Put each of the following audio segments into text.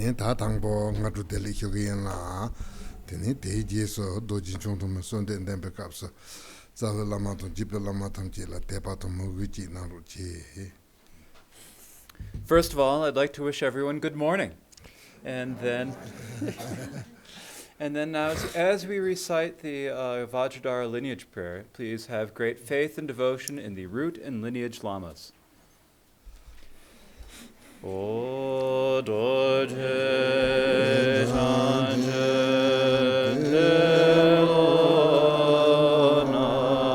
ten ta tangbo ngatu deli hyogen la teni de jeso doji chongtum sonde ndembe kapsa zala lama ton jiple lama tamji la tepa ton muguji naru chi. First of all, I'd like to wish everyone good morning. And then now, as we recite the Vajradhara lineage prayer, please have great faith and devotion in the root and lineage lamas. O Dorje Chanje Telo Narodan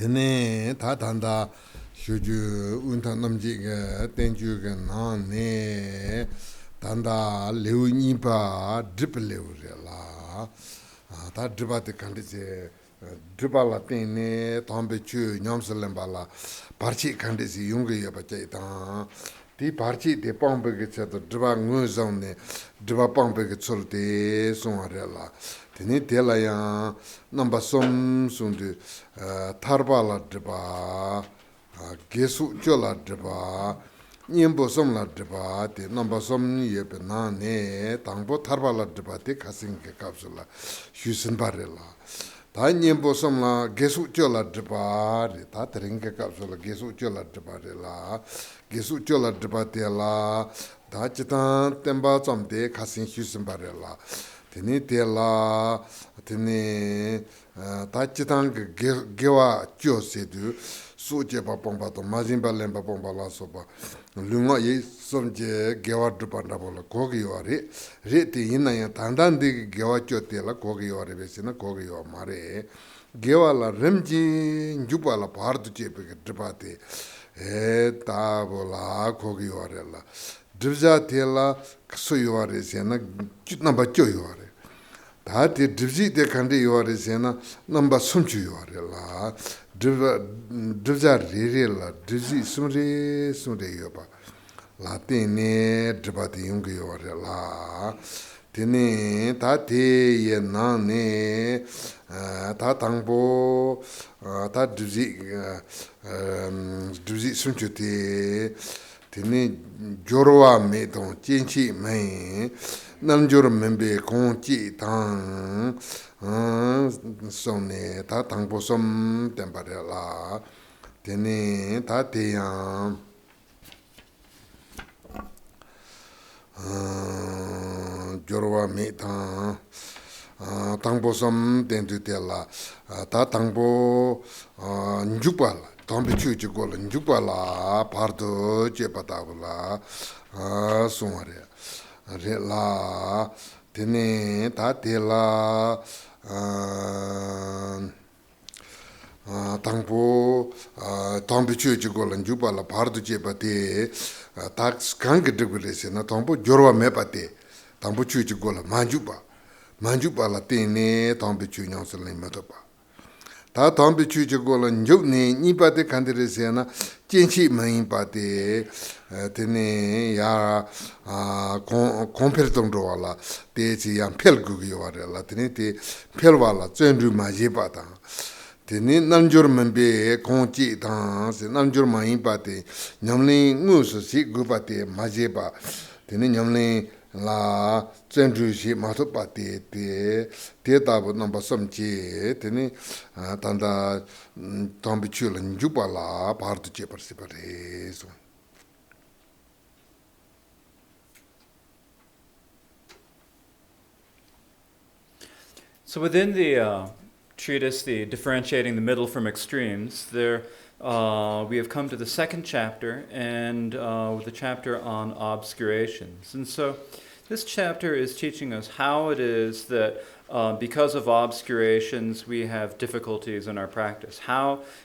Tene ta tanda shuju unta namji ga tenju ga na ne tanda leu nipa drip leu la ta dripa te kandise dripa la tene tambe chu nyamsalen bala parchi kandise yunga ya ba chai ta ti parchi te pambe ge cha dripa ngu zong ne dripa pambe ge chol te song la tene te la ya namba som sung de tarpa la dripa gesu cho la dripa nyembo som la dripa te namba som ye pe na ne tangpo tarpa la dripa te kasing ke kapsula shusin pare la ta nyembo som la gesu cho la dripa re ta tering ke kapsula gesu cho la dripa re la gesu cho la dripa te la ta chitan temba som te kasing shusin pare la tene te la tene ta chitang gewa cho se du su je pa pong pa to majin ba len pa pong pa la so pa lunga ye som je gewa du pa na bola ko gi wa re te yin na ya dan dan de gewa cho te la ko gi wa re be se na ko gi wa ma re gewa la rem ji nju pa la par du je pe du pa te ta bola ko gi wa re la drja te la so yo wa re se na chut na ba cho yo wa re 다티 드지 데 칸데 요아레세나 넘바 숨주 요아레라 드자 리리라 드지 숨리 요바 라테네 드바티 용게 요아레라 테네 다티 예나네 다 당보 다 드지 숨주티 테네 조로와 메동 찐치 메 남조르 멤베 공지 당 손에 다 당보섬 템바레라 데네 다 대양 조로와 메당 당보섬 덴두텔라 다 당보 뉴발 담비추지고 뉴발라 파르도 제바다블라 송아레 레라 테네 다텔라 당보 담비추지고 뉴발라 파르도 제바데 닥스 강게드글레세나 당보 조로와 메바데 당보 추지고 만주발라 테네 담비추 냐슬레 메도바 다 담비 추지고는 육네 니바데 칸데레세나 찐치 마인바데 테네 야 콤페르동도와라 데지야 펠구기와라 테네테 펠와라 쩐주 마제바다 테네 남조르멘베 공지당 남조르 마인바데 냠리 무스시 구바데 마제바 테네 냠리 라 쩐주시 마토바데 데다보 넘버 섬지 테네 단다 담비출은 주발라 파르트 제퍼시바레소 So within the treatise, the differentiating the middle from extremes, there we have come to the second chapter, and with the chapter on obscurations. And so this chapter is teaching us how it is that because of obscurations we have difficulties in our practice.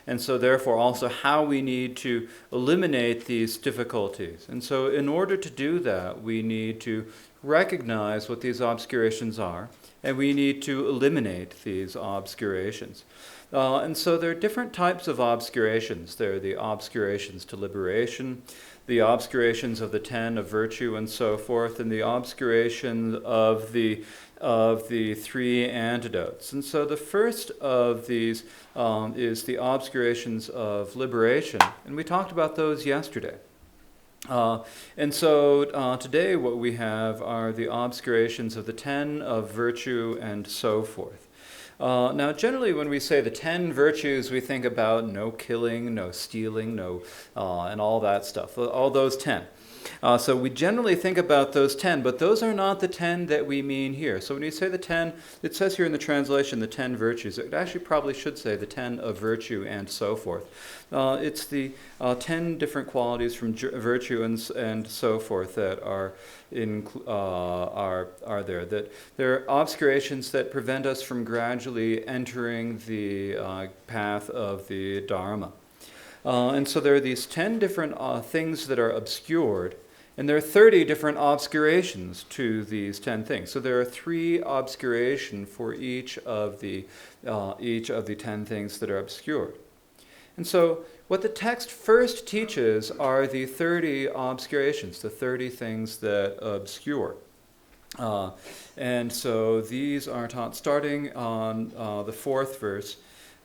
And so therefore also how we need to eliminate these difficulties. And so in order to do that, we need to recognize what these obscurations are, and we need to eliminate these obscurations. And so there are different types of obscurations. There are the obscurations to liberation, the obscurations of the 10 of virtue and so forth, and the obscuration of the 3 antidotes. And so the first of these is the obscurations of liberation, and we talked about those yesterday. And so today what we have are the obscurations of the 10 of virtue and so forth. Now, generally, when we say the 10 virtues, we think about no killing, no stealing, and all that stuff, all those 10. So we generally think about those 10, but those are not the 10 that we mean here. So when you say the 10, it says here in the translation the 10 virtues. It actually probably should say the 10 of virtue and so forth. It's the 10 different qualities from virtue and so forth that are there. That there are obscurations that prevent us from gradually entering the path of the Dharma. And so there are these 10 different things that are obscured, and there are 30 different obscurations to these 10 things. So there are 3 obscuration for each of the 10 things that are obscured. And so what the text first teaches are the 30 obscurations, the 30 things that obscure. And so these are taught starting on the 4th verse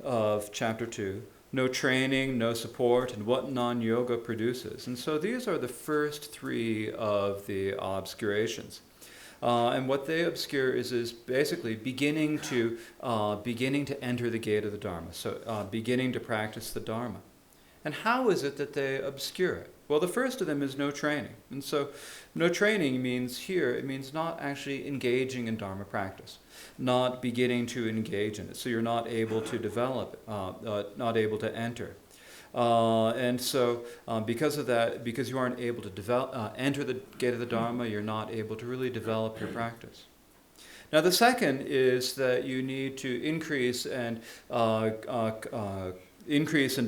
of chapter 2. No training, no support, and what non-yoga produces. And so these are the first 3 of the obscurations. And what they obscure is basically beginning to enter the gate of the Dharma, so beginning to practice the Dharma. And how is it that they obscure it? Well, the first of them is no training. And so no training means not actually engaging in Dharma practice, not beginning to engage in it. So you're not able to develop, not able to enter. And so because of that, because you aren't able to enter the gate of the Dharma, you're not able to really develop your practice. Now the second is that you need to increase and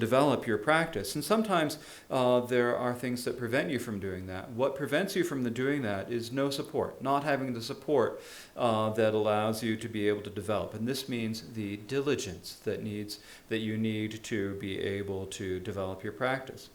develop your practice. And sometimes there are things that prevent you from doing that. What prevents you from doing that is no support, not having the support that allows you to be able to develop. And this means the diligence that you need to be able to develop your practice.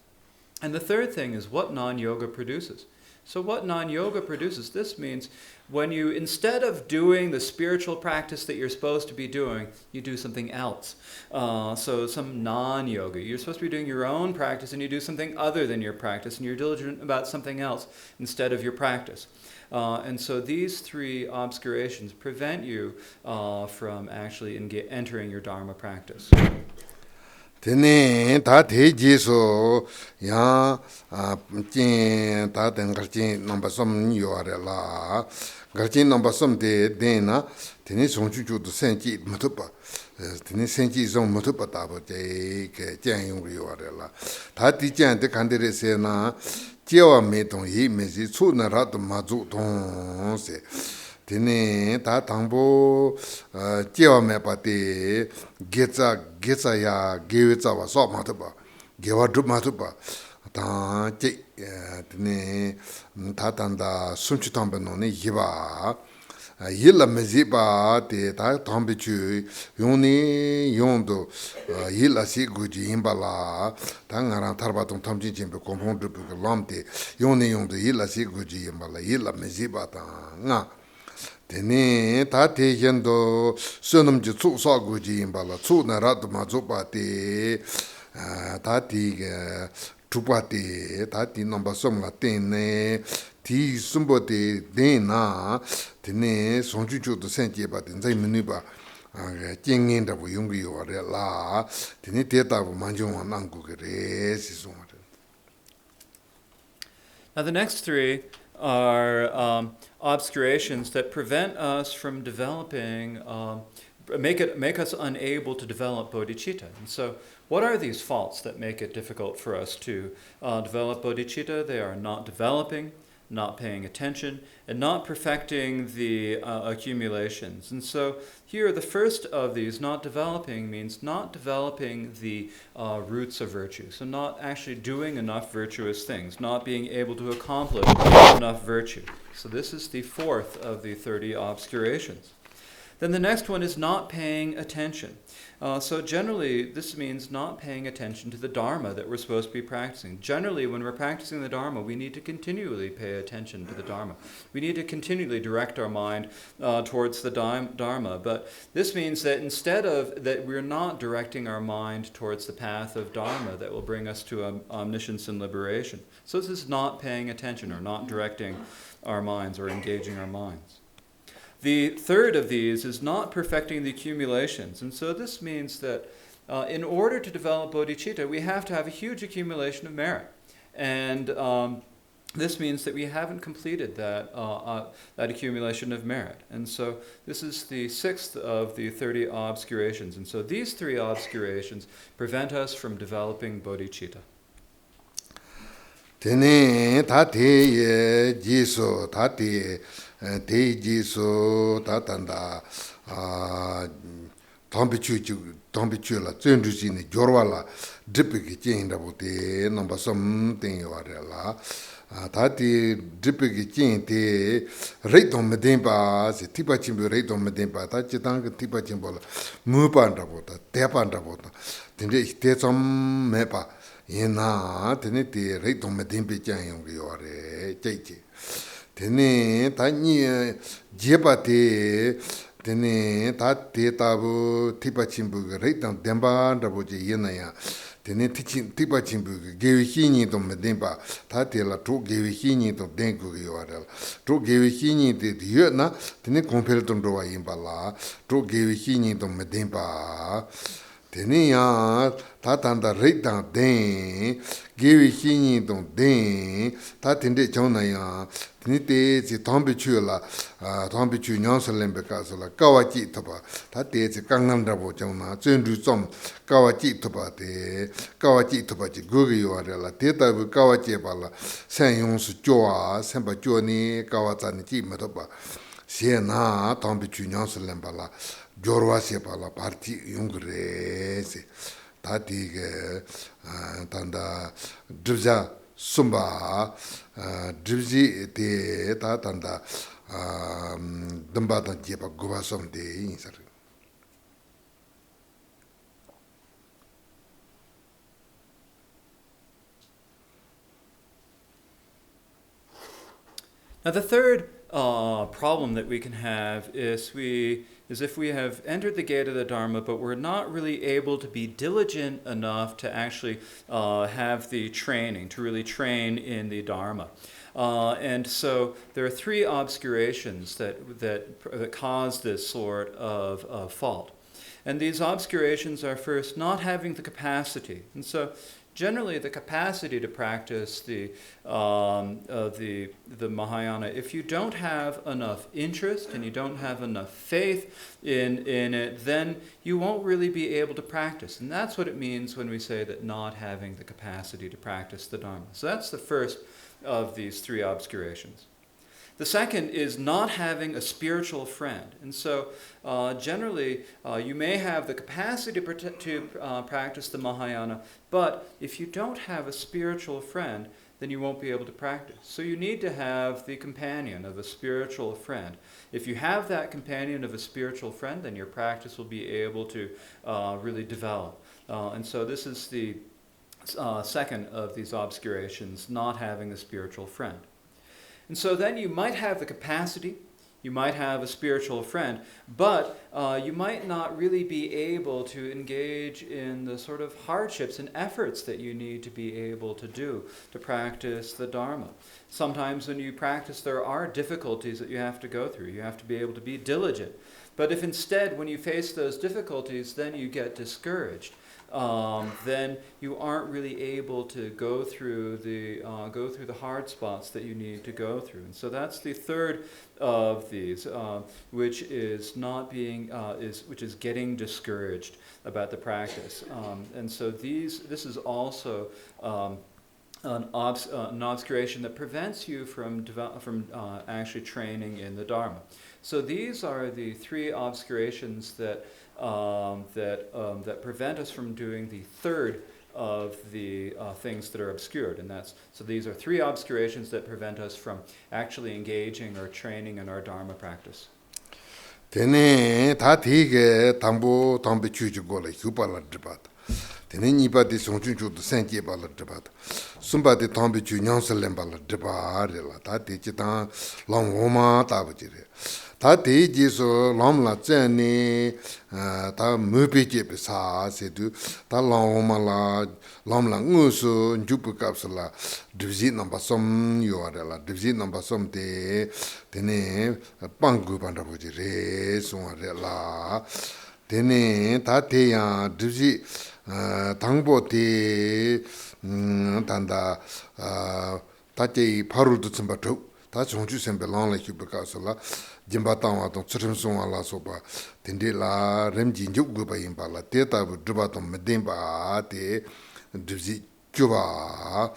And the third thing is what non-yoga produces. So what non-yoga produces, this means when you, instead of doing the spiritual practice that you're supposed to be doing, you do something else. So some non-yoga. You're supposed to be doing your own practice and you do something other than your practice and you're diligent about something else instead of your practice. And so these 3 obscurations prevent you from actually entering your Dharma practice. Tene ta te jeso ya chen ta den garchin number some you are la garchin number some de dena tene songchu ju de senji mutupa tene senji zong mutupa ta bo de ke jian yong you are la ta di jian de kan de se na jiao me dong yi me ji chu na ra de ma zu dong se Tene ta tangbo jewa me pa te geca ya gewe ca wa so ma ba gewa drup ma ba ta je tene ta tanda sunchi tambe no ne yiba yilla me ba te ta tambe chu yoni yondo yilla si guji imbala ta ngara tarba tong tamji jimbe kompon drup lamte yoni yondo yilla si guji imbala yilla me ba ta nga Tene ta te yendo sunam ji tsu sa gu ji imbala tsu na rat ma zu pa te ta ti tu pa te ta ti namba som la tene ti sumbo te de na tene sonju ju de sen ji ba den zai menu ba jing yin da bu yong gi yo re la tene te ta bu man jong wa nang gu ge re si so. Now the next 3 are obscurations that prevent us from developing, make us unable to develop bodhicitta. And so what are these faults that make it difficult for us to develop bodhicitta? They are not developing, not paying attention, and not perfecting the accumulations. And so here, the first of these, not developing, means not developing the roots of virtue. So not actually doing enough virtuous things, not being able to accomplish enough virtue. So this is the 4th of the 30 obscurations. Then the next one is not paying attention. So generally, this means not paying attention to the Dharma that we're supposed to be practicing. Generally, when we're practicing the Dharma, we need to continually pay attention to the Dharma. We need to continually direct our mind towards the Dharma. But this means that instead of that, we're not directing our mind towards the path of Dharma that will bring us to omniscience and liberation. So this is not paying attention or not directing our minds or engaging our minds. The third of these is not perfecting the accumulations. And so this means that in order to develop bodhicitta, we have to have a huge accumulation of merit. And this means that we haven't completed that accumulation of merit. And so this is the sixth of the 30 obscurations. And so these three obscurations prevent us from developing bodhicitta. Tene tate jiso tate te jiso tatanda tombichu la tsenduji ni jorwa la dipiki jinda bote number something warela tati dipiki jinte reiton medemba se tipa chimbu reiton medemba ta chitang tipa chimbo la mupanda bota tepanda bota tinde te som mepa yena tene te reiton medembe jang yore cheche tene tani jebate tene ta te tabu tipa chimbu reiton demba ndaboje yena ya tene tipa chimbu gewi hini to medemba ta te la to gewi hini to dengu yore to gewi hini de yena tene compare to do yimbala to gewi hini to medemba tene ya ta tanda reiton den gewi hini to den ta tende chona ya tene te si tombichu la tombichu nyansalembe kasala kawachi toba ta te si kangnamdabo chona zendu som kawachi toba te kawachi toba chi gogi yore la te tabu kawachi bala sen yonsu joa senpa jo ni kawachani chi metoba sie na tombichu nyansalembe la jorwa se bala parti yungre se ta tige tanda dribja sumba dribji te ta tanda damba ta jeba goba som de insar. Now the third problem that we can have is if we have entered the gate of the Dharma, but we're not really able to be diligent enough to actually have the training, to really train in the Dharma. And so there are three obscurations that cause this sort of fault. And these obscurations are first not having the capacity. And so generally the capacity to practice the Mahayana, if you don't have enough interest and you don't have enough faith in it, then you won't really be able to practice. And that's what it means when we say that not having the capacity to practice the Dharma. So that's the first of these three obscurations. The second is not having a spiritual friend. And so generally, you may have the capacity to practice the Mahayana, but if you don't have a spiritual friend, then you won't be able to practice. So you need to have the companion of a spiritual friend. If you have that companion of a spiritual friend, then your practice will be able to really develop. And so this is the second of these obscurations, not having a spiritual friend. And so then you might have the capacity, you might have a spiritual friend, but you might not really be able to engage in the sort of hardships and efforts that you need to be able to do to practice the Dharma. Sometimes when you practice, there are difficulties that you have to go through. You have to be able to be diligent. But if instead, when you face those difficulties, then you get discouraged, then you aren't really able to go through the hard spots that you need to go through. And so that's the third of these, which is getting discouraged about the practice. And so this is also an obscuration that prevents you from actually training in the Dharma. So these are the three obscurations that prevent us from doing the third of the things that are obscured, and so these are three obscurations that prevent us from actually engaging or training in our Dharma practice. Tene tatige tambo tambe chuju gola hupala dribat. Tene nipa de sonchu chu senje bala dribat. Sumba de tambe chu nyansalem bala dribarela. Ta te chitan long homa tabujire. Ta te jiso lam la chani ta mubeje besa sedu ta long homa la lam la ngusu njupu kapsala divisi number som yorela divisi number som te tene pangu bandabujire sonarela tene ta te ya divisi tangbo te tanda 다제 바로 듣은 바도 다 정주 sembelang hubakasala jimbatang to chrimsong ala soba tindila remji njuk ba yimbala teta bu dubatom medimba te dibzi juba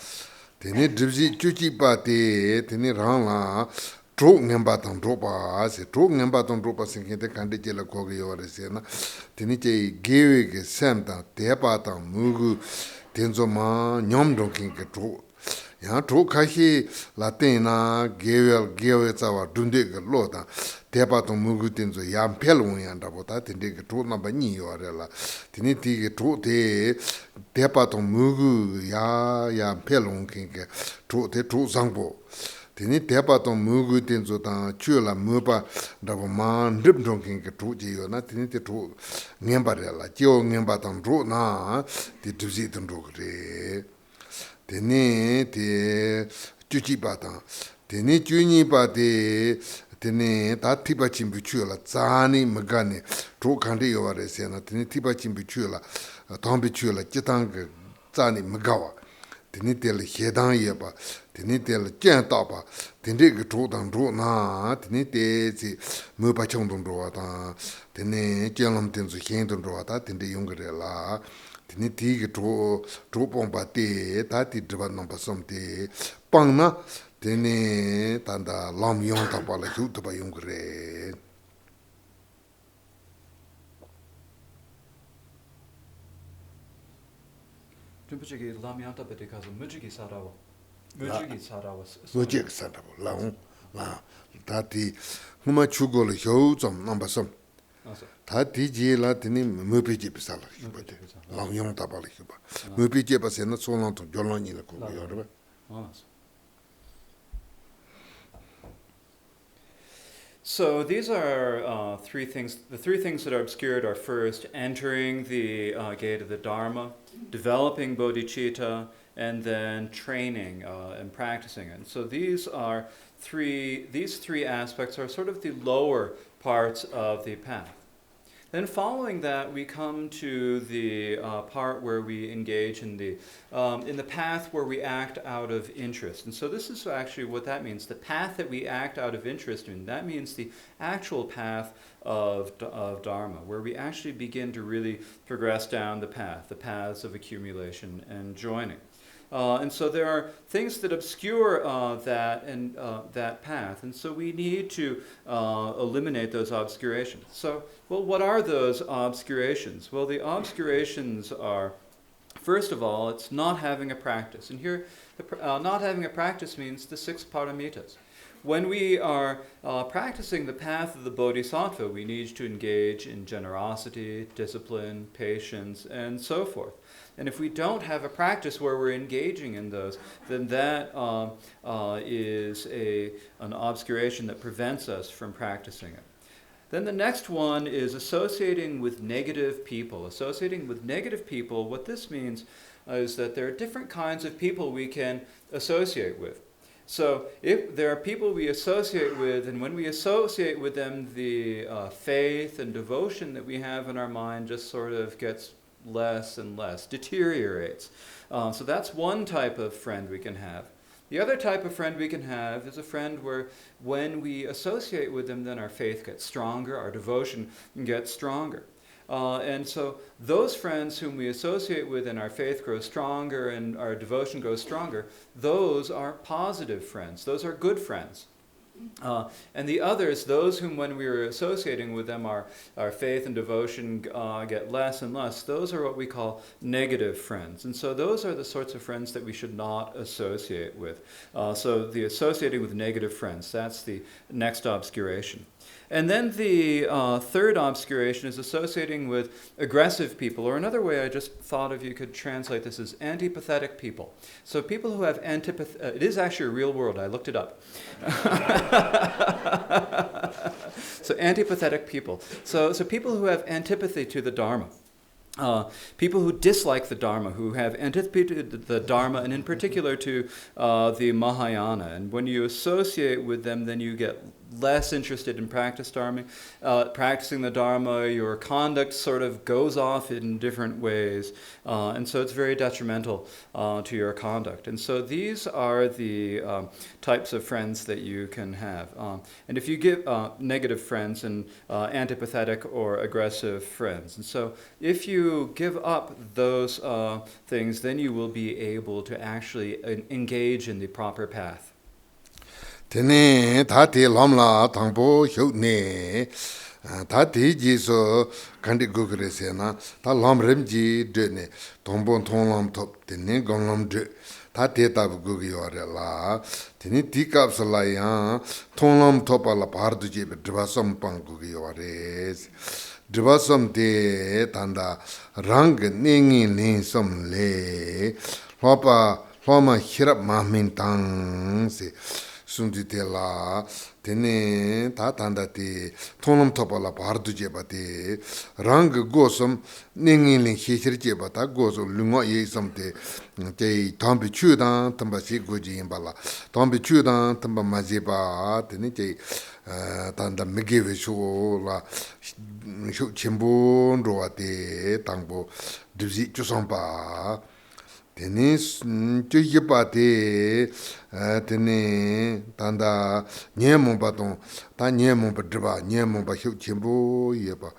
tene dibzi chuchi ba te tene rangla tro ngemba tang dropa se tro ngemba tang dropa singete kande jela kogi yore sena tene che gewe ge semta te pa tang mugu tenzo ma nyom donking ke tro 야 조카시 라틴나 게웨 자와 둔데가 로다 대바도 무구된저 얌펠롱이한다보다 딘데가 조나 바니 요아래라 디니티게 조데 대바도 무구 야야 펠롱킹게 조데 조상보 디니 대바도 무구된저다 쭈라 무바 다보만 립동킹게 조지요나 디니티 조 냠바래라 죠 냠바던 조나 디두지던 조그래 tene te chuchi bata tene chuni bate tene ta tiba chimbuchula zani magane tro khande yoware sena tene tiba chimbuchula tombichula chitang zani magawa tene tel hedang yeba tene tel jen ta ba tene ge tro dang ro na tene te si mo ba chong dong ro ta tene jelam ten zu hen dong ro ta tene yongre la tini tiki tro pompa te, ta ti driba nompa som te, pang na, tini tanda lam yon tapa la yu tapa yung re. Rinpoche ki lam yon tapa te kaza mujiki sarawa. Mujiki sarawa, la, ta ti, huma chugo la yu zom nompa som. 다 디지라 드니 무비지 비살라 이거데 랑용 다발이 봐 무비지 바세는 소랑도 졸랑이라 고 여러분 So these are three things. The three things that are obscured are first entering the gate of the Dharma, developing bodhicitta, and then training and practicing it. And so these three aspects are sort of the lower parts of the path. Then following that, we come to the part where we engage in the path where we act out of interest. And so this is actually what that means. The path that we act out of interest in, that means the actual path of Dharma, where we actually begin to really progress down the paths of accumulation and joining. And so there are things that obscure that path, and so we need to eliminate those obscurations. So, well, what are those obscurations? Well, the obscurations are, first of all, it's not having a practice. And here, not having a practice means the 6 paramitas. When we are practicing the path of the Bodhisattva, we need to engage in generosity, discipline, patience, and so forth. And if we don't have a practice where we're engaging in those, then that is an obscuration that prevents us from practicing it. Then the next one is associating with negative people. Associating with negative people, what this means is that there are different kinds of people we can associate with. So if there are people we associate with, and when we associate with them, the faith and devotion that we have in our mind just sort of gets less and less, deteriorates. So that's one type of friend we can have. The other type of friend we can have is a friend where when we associate with them, then our faith gets stronger, our devotion gets stronger. And so those friends whom we associate with and our faith grows stronger and our devotion grows stronger, those are positive friends. Those are good friends. And the others, those whom when we are associating with them, our faith and devotion get less and less, those are what we call negative friends. And so those are the sorts of friends that we should not associate with. So the associating with negative friends, that's the next obscuration. And then the third obscuration is associating with aggressive people, or another way I just thought of you could translate this as antipathetic people. So people who have antipathy, it is actually a real word, I looked it up. So antipathetic people. So people who have antipathy to the Dharma. People who dislike the Dharma, who have antipathy to the Dharma, and in particular to the Mahayana. And when you associate with them, then you get less interested in practicing the Dharma, your conduct sort of goes off in different ways, and so it's very detrimental to your conduct. And so these are the types of friends that you can have. And if you give negative friends and antipathetic or aggressive friends, and so if you give up those things, then you will be able to actually engage in the proper path. Tene tati lamla tangpo hyokne tati jiso kandi gugre sena ta lamrim ji dene tombon tonglam top tene gonglam de tati tab gugi yore la tene tikap salaya tonglam top ala pardu ji dribasam pang gugi yore dribasam de tanda rang ningi ling som le loma hirap mahmin tang se sunti tela tene ta tanda te tonam topala bardu jeba te rang gosum ningin ling hechir jeba ta gosum lunga ye samte te tambi chudan tamba si goji imbala tambi chudan tamba majeba tene te tanda megewe sho la sho chembo roa te tangbo dibzi chusamba tene chujipate tene tanda nyemomba ton ta nyemomba driba nyemomba chimbo yeba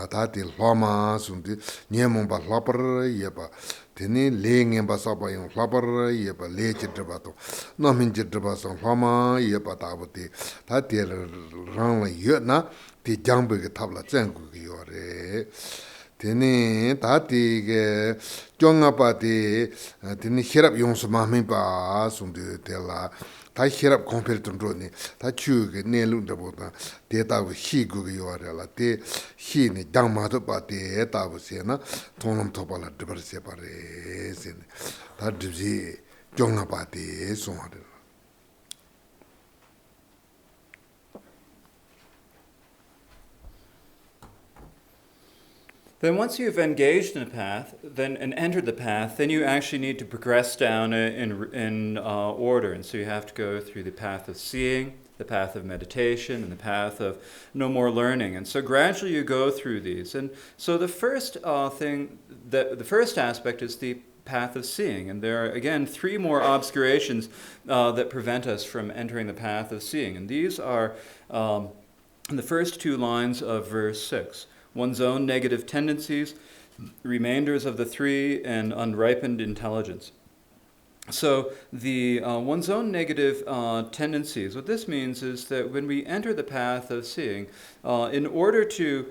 ta te lama sundi nyemomba lapar yeba tene lengemba saba yon lapar yeba leche driba to nomin driba son lama yeba tabote ta te rangla yena te jangbe ke tabla zengu yore tene tati ge jonga pati tene hirap yongsu mahmin pa sumde tela ta hirap kompel tundroni ta chu ge nelu ndabota te ta hi gu ge yore la te hi ni dangma to pati ta bu se na tonam to pala debar se pare sen ta dibji jonga pati sonade. Then once you've engaged in the path and entered the path, then you actually need to progress down in order. And so you have to go through the path of seeing, the path of meditation, and the path of no more learning. And so gradually you go through these. And so the first the first aspect is the path of seeing. And there are, again, three more obscurations that prevent us from entering the path of seeing. And these are in the first two lines of verse 6. One's own negative tendencies, remainders of the three, and unripened intelligence. So the one's own negative tendencies, what this means is that when we enter the path of seeing, in order to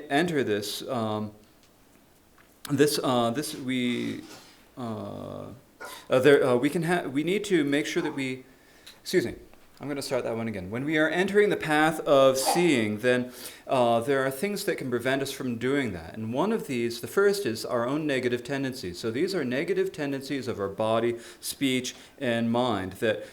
enter this, we need to make sure that we, I'm going to start that one again. When we are entering the path of seeing, then there are things that can prevent us from doing that. And one of these, the first, is our own negative tendencies. So these are negative tendencies of our body, speech, and mind that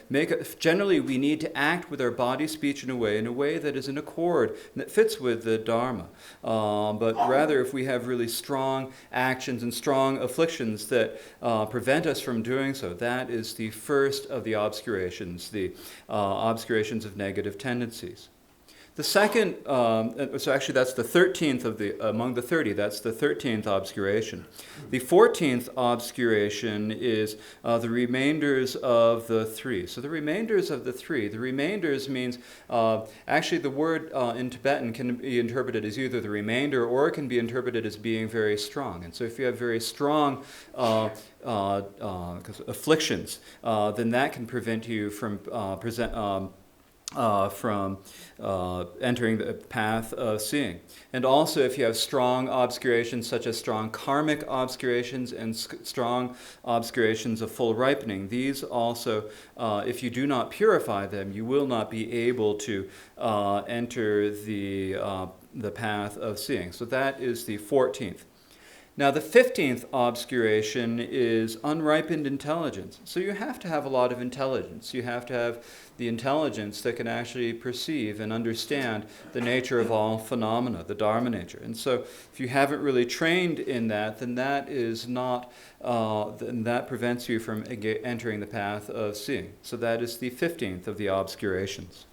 generally we need to act with our body, speech in a way that is in accord, and that fits with the Dharma. But rather, if we have really strong actions and strong afflictions that prevent us from doing so, that is the first of the obscurations, the obscurations of negative tendencies. The second, so actually that's the 13th among the 30, that's the 13th obscuration. The 14th obscuration is the remainders of the three. So the remainders of the three, the remainders means, actually the word in Tibetan can be interpreted as either the remainder or it can be interpreted as being very strong. And so if you have very strong afflictions, then that can prevent you from entering the path of seeing. And also if you have strong obscurations such as strong karmic obscurations and strong obscurations of full ripening, these also, if you do not purify them, you will not be able to enter the path of seeing. So that is the 14th. Now, the 15th obscuration is unripened intelligence. So you have to have a lot of intelligence. You have to have the intelligence that can actually perceive and understand the nature of all phenomena, the Dharma nature. And so if you haven't really trained in that, then that is not, then that prevents you from entering the path of seeing. So that is the 15th of the obscurations.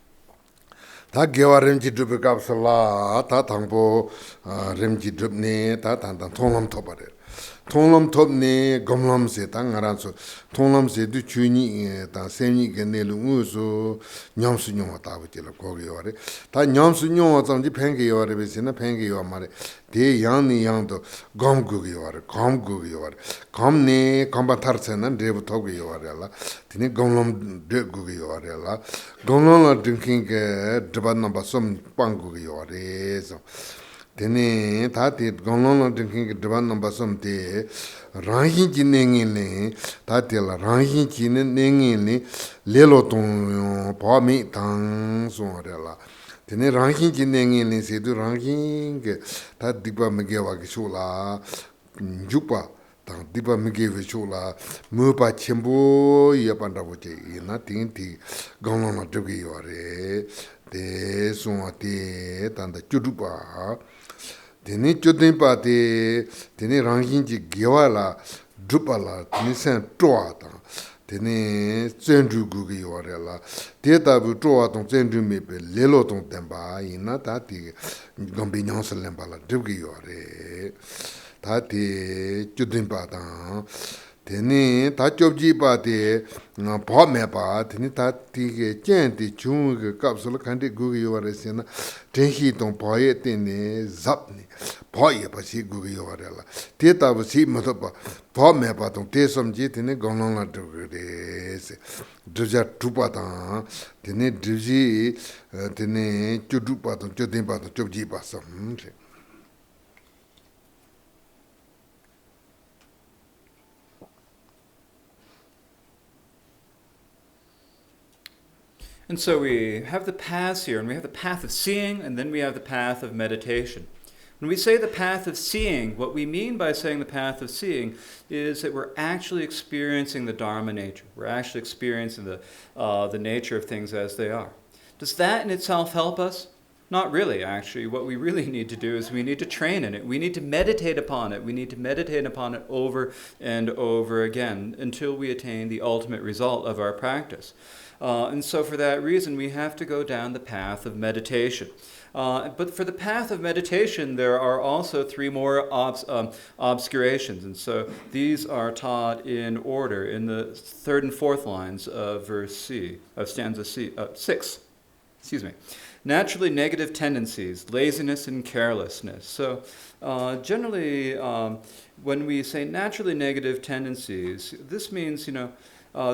다 개와 렘지 드브 갑슬라 다 당보 렘지 드브네 다 단단 통람 토바레 통람 톱네 검람세 당가라서 통람세도 주니 다 세니 게네루 우소 냠수뇽 왔다부지라 거기요레 다 냠수뇽 왔던지 팽게요레 베시나 팽게요 말에 대 양니 양도 검구기요레 검구기요레 검네 검바타르세는 데부토기요레라 드네 검람 데구기요레라 검람라 딩킹게 드반 넘버 좀 빵구기요레서 Tene tati gonlong drinking devan number some te rangi ji nengin tati la rangi ji nengin lelo ton pa mi tang so la tene rangi ji nengin se du rangi ke ta dipa mege wa ke chola jupa tang dipa mege we chola mu pa chembo ye panda bo che na ting ti gonlong na drinking yore de so ate tanda chudupa Tene chodempa te tene ranginji gewala drupala tene sen toa ta tene zendru gugi yorela te tabu toa tong zendru mepe lelo tong temba ina ta ti gombe nyonsa lembala drugi yore ta te chodempa ta tene ta chobji pa te pa me pa tene ta ti ge chen ti chung ge kapsul khande gugi yore sena tenhi tong pa ye tene zap ni pa ye pa si gugi yore la te ta bu si ma pa pa me pa tong te som ji tene gonglong la de se duja tu pa ta tene duji tene chudu pa tong chodin pa tong chobji pa sam And so we have the paths here, and we have the path of seeing, and then we have the path of meditation. When we say the path of seeing, what we mean by saying the path of seeing is that we're actually experiencing the Dharma nature. We're actually experiencing the nature of things as they are. Does that in itself help us? Not really, actually. What we really need to do is we need to train in it. We need to meditate upon it. We need to meditate upon it over and over again until we attain the ultimate result of our practice. And so for that reason, we have to go down the path of meditation. But for the path of meditation, there are also three more obscurations. And so these are taught in order in the third and fourth lines of verse C, of stanza 6. Excuse me. Naturally negative tendencies, laziness and carelessness. So generally, when we say naturally negative tendencies, this means,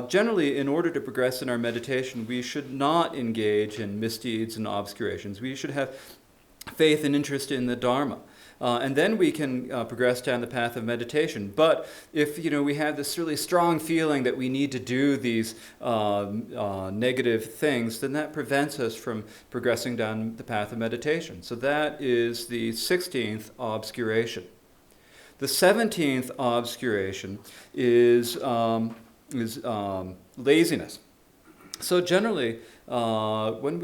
generally, in order to progress in our meditation, we should not engage in misdeeds and obscurations. We should have faith and interest in the Dharma. And then we can progress down the path of meditation. But if we have this really strong feeling that we need to do these negative things, then that prevents us from progressing down the path of meditation. So that is the 16th obscuration. The 17th obscuration is laziness. So generally, when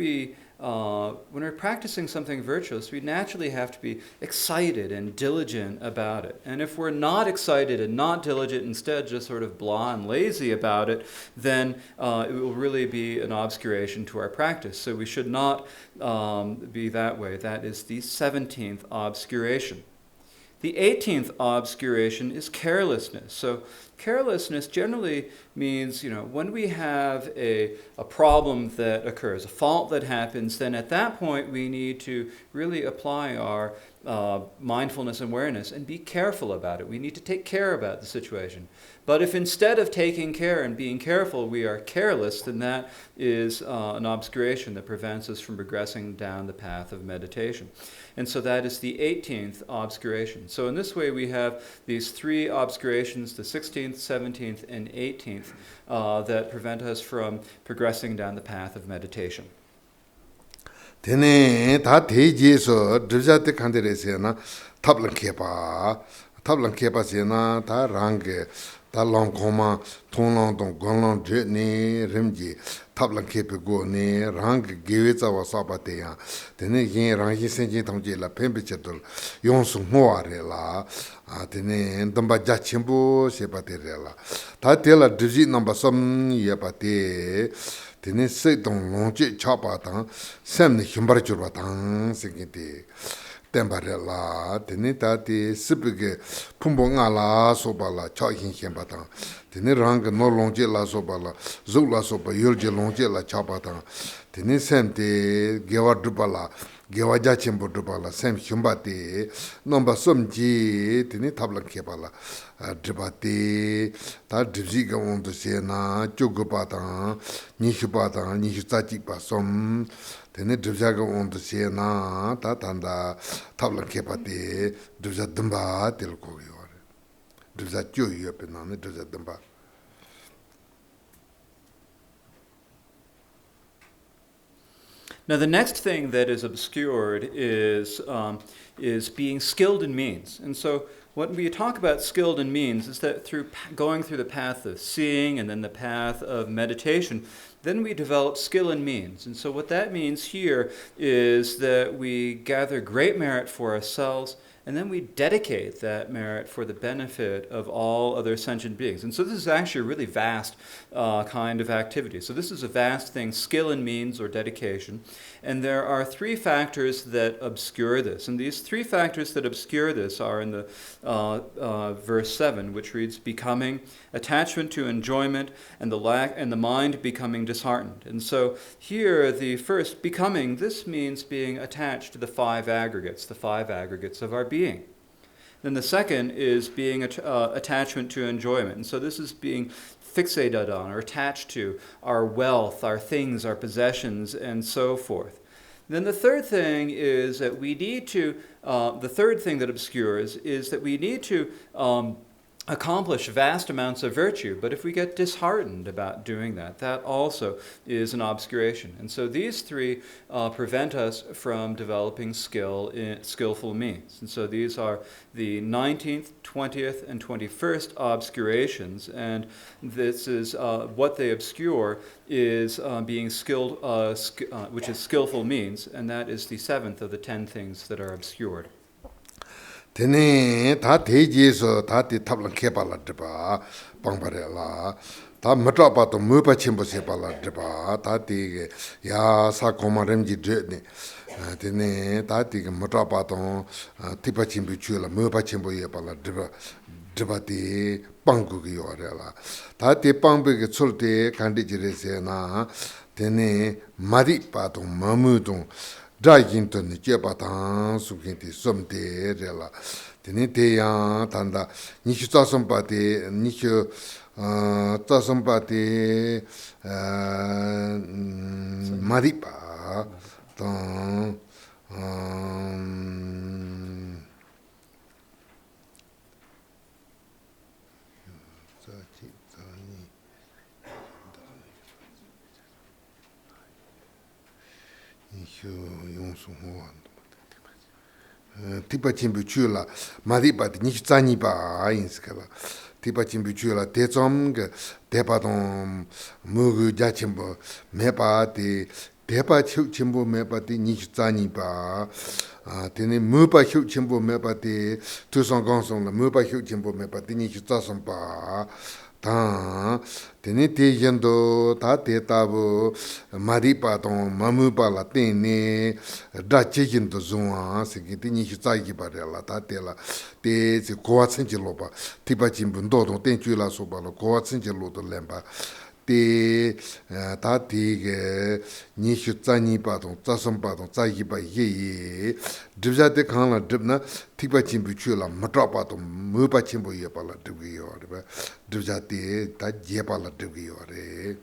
we're practicing something virtuous, we naturally have to be excited and diligent about it. And if we're not excited and not diligent, instead just sort of blah and lazy about it, then it will really be an obscuration to our practice. So we should not be that way. That is the 17th obscuration. The 18th obscuration is carelessness. So carelessness generally means, when we have a problem that occurs, a fault that happens, then at that point we need to really apply our mindfulness and awareness and be careful about it. We need to take care about the situation. But if instead of taking care and being careful, we are careless, then that is an obscuration that prevents us from progressing down the path of meditation. And so that is the 18th obscuration. So in this way we have these three obscurations, the 16th, 17th, and 18th, that prevent us from progressing down the path of meditation. Tene ta teji so drjate khanderesena tablan kepa tablan kepa sena ta range ta long koma tonglong dong gonglong je ne rimji tablan kepe go ne range gewe zawa saba te ya tene yin rangi senjin tongje la pembe chetul yonsu ngwa re la tene damba jachimbo shepa te re la ta te la dhiji namba som yepa te tene se dong longje chapa tang sem ne himbar churwa tang sengi te tenpare la, tene tati sipige pumbo nga la soba la cha hin shen batang, tene rang no longje la soba la, zog la soba yolje longje la cha batang, tene sem te gewa drupa la, gewa jachenpo drupa la, sem shumba te, nomba somji, tene tabla kepa la, drupa te, ta dripsi ka ondo se na, chogo batang, nishu tsachik pa som, tene dripsaga ondo se na ta tanda tabla kepa te dripsa dhamba tel kogi yore dripsa kyo yope na ne dripsa dhamba. Now, the next thing that is obscured is being skilled in means. And so what we talk about skilled in means is that through going through the path of seeing and then the path of meditation, then we develop skill in means. And so what that means here is that we gather great merit for ourselves, and then we dedicate that merit for the benefit of all other sentient beings. And so this is actually a really vast kind of activity. So this is a vast thing, skill in means or dedication. And there are three factors that obscure this. And these three factors that obscure this are in the verse 7, which reads, becoming, attachment to enjoyment, and the mind becoming disheartened. And so here, the first, becoming, this means being attached to the five aggregates of our being. Then the second is being attachment to enjoyment. And so this is being fixated on or attached to our wealth, our things, our possessions, and so forth. Then the third thing is that we need to, the third thing that obscures is that we need to accomplish vast amounts of virtue, but if we get disheartened about doing that, that also is an obscuration. And so these three prevent us from developing skillful means. And so these are the 19th, 20th, and 21st obscurations, and this is what they obscure is being skilled, which is skillful means, and that is the 7th of the 10 things that are obscured. Tene ta teji so ta ti tabla kepa la driba pangbare la ta matra pa to mupa chimbo sepa la driba ta ti ya sa koma remji dre tene ta ti matra pa to tipa chimbo chu la mupa chimbo ye pa la driba ti pangu gi yore la ta ti pangbe ge chulte kandi jire se na tene mari pa to mamu to Draginto ni jebatan sukinti somte rela. Tene te yang tanda nishu tsasampati nishu tsasampati maripa tan tipa chimbu chula maripa di nishu tsani pa inskala tipa chimbu chula te tsom ge tepa ton mugu ja chimbu mepa di tepa chuk chimbu mepa di nishu tsani pa tene mupa chuk chimbu mepa di tusong gongson la mupa chuk chimbu mepa di nishu tsasom pa 다 tene te yendo ta te tabu maripa ton mamupa la tene da chekin to zunga seki tini hitsagi bare la ta te la te se kowa tsenje loba tipa chimbun do don ten chu la soba lo kowa tsenje lo to lemba te ta te ge ni hitsani pa ton tsasam pa ton tsagi pa ye dribja te kan la dribna tipa chimbu chu la matra pa ton mupa chimbu ye pa la dribgi yo ba dribja te ta je pa la dribgi yo re.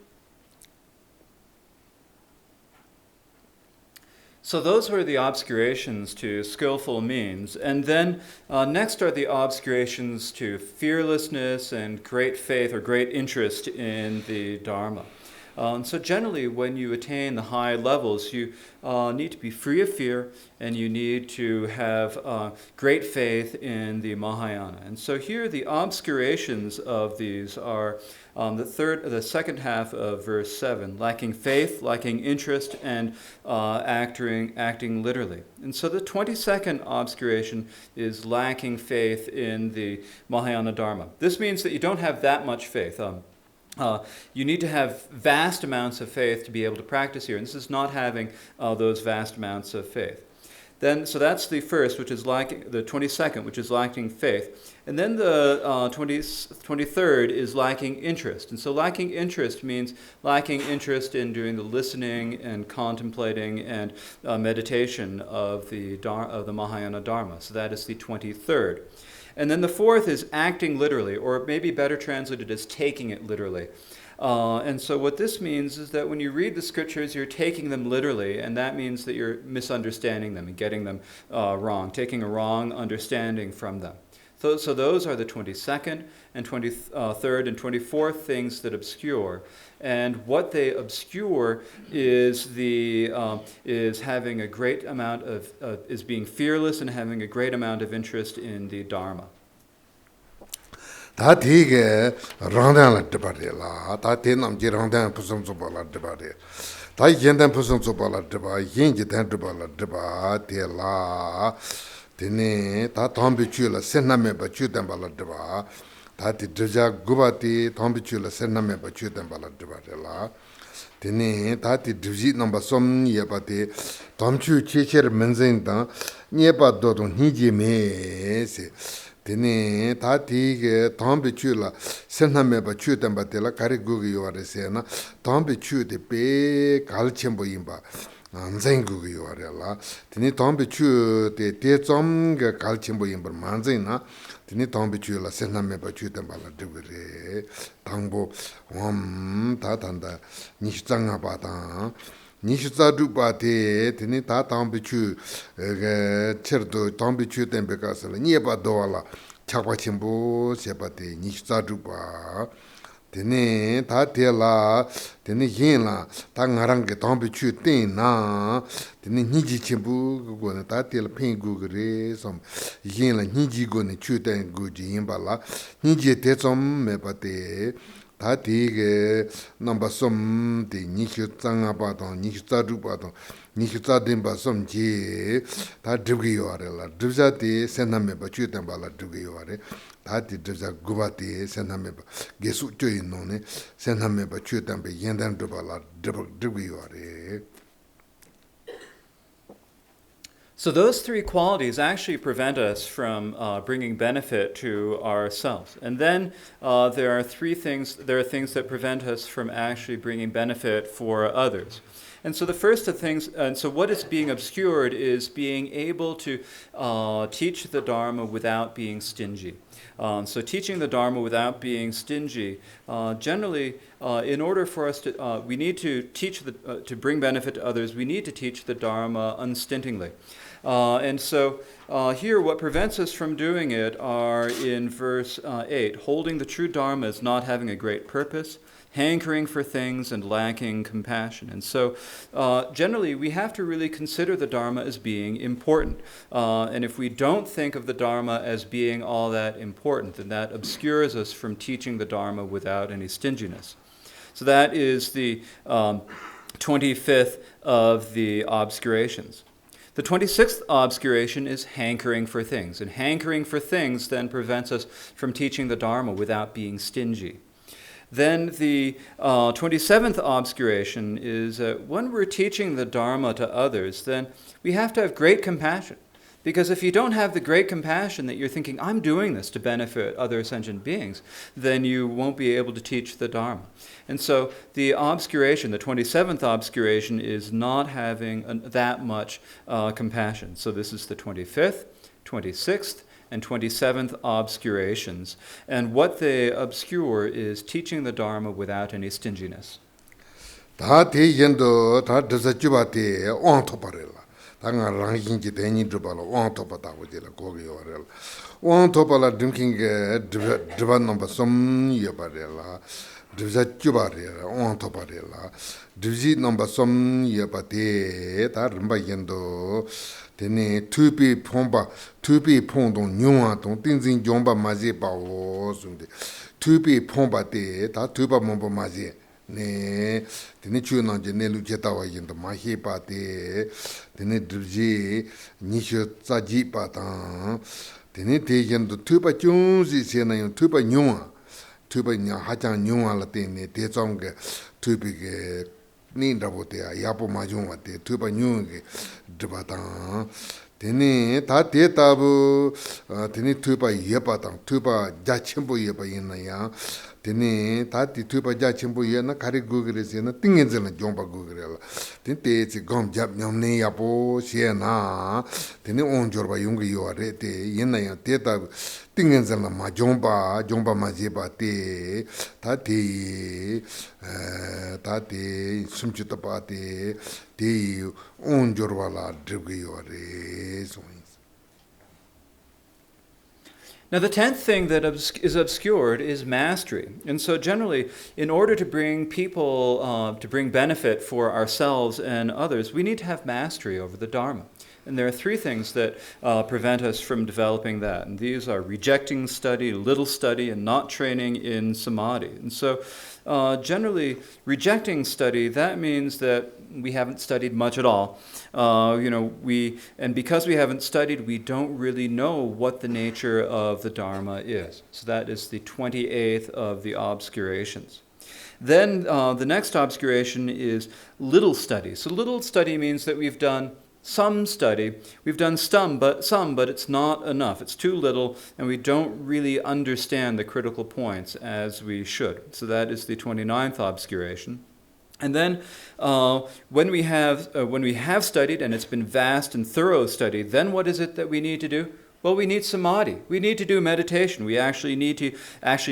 So those were the obscurations to skillful means. And then next are the obscurations to fearlessness and great faith or great interest in the Dharma. So generally, when you attain the high levels, you need to be free of fear, and you need to have great faith in the Mahayana. And so here, the obscurations of these are the second half of verse 7, lacking faith, lacking interest, and acting literally. And so the 22nd obscuration is lacking faith in the Mahayana Dharma. This means that you don't have that much faith. You need to have vast amounts of faith to be able to practice here. And this is not having those vast amounts of faith. So that's the first, which is lacking, the 22nd, which is lacking faith. And then the 23rd is lacking interest. And so lacking interest means lacking interest in doing the listening and contemplating and meditation of the Mahayana Dharma. So that is the 23rd. And then the fourth is acting literally, or maybe better translated as taking it literally. And so what this means is that when you read the scriptures, you're taking them literally, and that means that you're misunderstanding them and getting them wrong, taking a wrong understanding from them. So those are the 22nd and 23rd and 24th things that obscure. And what they obscure is having a great amount of, is being fearless and having a great amount of interest in the Dharma. 다 되게 랑당을 드바래라 다 대남지 랑당 부성 좀 드바래 다 yendan 부성 좀 드바 yen지 단 드바 대라 되네 다 담비추라 센나메 바추단 드바 다티 드자 구바티 담비추라 센나메 바추단 드바래라 되네 다티 드지 넘버 솜 예바티 담추 체체를 menzen다 예바도도 니지메세 Tene tati tambi chula sename ba chutan batela kari gugi yuare sena tambi chute pe kalchembo imba anzen gugi yuare la tene tambi chute te zom ga kalchembo imba manzen na tene tambi chula sename ba chutan bala dubire tangbo tatanda nishzanga bata Nishizadubate, Tini Tatambichu, Cherdo, Tambichu, Tembekasala, Nieba Doala, Chapachimbo, Sepate, Nishizaduba, Tini Tatela, Tini Hina, Tangaranga, Tambichu, Tina, Tini Nijichimbu, Gona Tatela, Pingugre, some Hina, Nijigoni, Chutan, Guji, Imbala, Nijitesom, Mepate. 다티게 넘버 솜 니슈 짱아바도 니슈 자두바도 니슈 자딘바 솜지 다 드기요아래라 드자티 센나메 바추던 발라 드기요아래 다티 드자 구바티 센나메 게수 쪼이노네 센나메 바추던 베 yendan 드발라 드기요아래. So those three qualities actually prevent us from bringing benefit to ourselves. And then there are things that prevent us from actually bringing benefit for others. And so the first of things, and so what is being obscured is being able to teach the Dharma without being stingy. So teaching the Dharma without being stingy, generally, in order for us to, we need to teach to bring benefit to others, we need to teach the Dharma unstintingly. And so here, what prevents us from doing it are in verse 8, holding the true Dharma as not having a great purpose, hankering for things, and lacking compassion. And so generally, we have to really consider the Dharma as being important. And if we don't think of the Dharma as being all that important, then that obscures us from teaching the Dharma without any stinginess. So that is the 25th of the obscurations. The 26th obscuration is hankering for things. And hankering for things then prevents us from teaching the Dharma without being stingy. Then the 27th obscuration is when we're teaching the Dharma to others, then we have to have great compassion. Because if you don't have the great compassion that you're thinking, I'm doing this to benefit other sentient beings, then you won't be able to teach the Dharma. And so the obscuration, the 27th obscuration, is not having that much compassion. So this is the 25th, 26th, and 27th obscurations. And what they obscure is teaching the Dharma without any stinginess. Tanga ranking ki teni drupala wang topa ta wajila kogi yorel. Wang topa la drinking driba number som yebarela. Drivza chubarela, wang topa rela. Drivzi number som yebate ta rimba yendo. Tene tupi pongdong nyungwa tong tingzing jomba mazi pa wo sumde. Tupi pongba te ta tupa momba mazi. Ne tene chu nangje ne lu jetawa yendo mahi pa te tene drivji nisho tsaji pa tang tene te yendo tupa chungzi se na yung tupa nyungwa tupa hachang nyungwa la tene te tsonga tupi ke nindrabo te yapo ma jungwa te tupa nyungwa ke driba tang tene ta te tabu tene tupa yepa tang tupa jachimbo yepa yin na yang tene tati tupa jachimbo ye na kari gugre se na tingenze na jomba gugre la tene te tsi gom jab nyamne yapo she na tene onjorba yungi yuwa re te yin na yang te tabu tingenze na ma jomba ma jeba te tati sumchita pa te onjorba la dribgi yuwa re so. Now, the 10th thing that is obscured is mastery. And so, generally, in order to bring people, to bring benefit for ourselves and others, we need to have mastery over the Dharma. And there are 3 things that prevent us from developing that. And these are rejecting study, little study, and not training in samadhi. And so, generally, rejecting study, that means that we haven't studied much at all. And because we haven't studied, we don't really know what the nature of the Dharma is. So that is the 28th of the obscurations. Then the next obscuration is little study. So little study means that we've done some study. We've done some, but it's not enough. It's too little, and we don't really understand the critical points as we should. So that is the 29th obscuration. And then when we have studied, and it's been vast and thorough study, then what is it that we need to do? Well, we need samadhi. We need to do meditation. We actually need to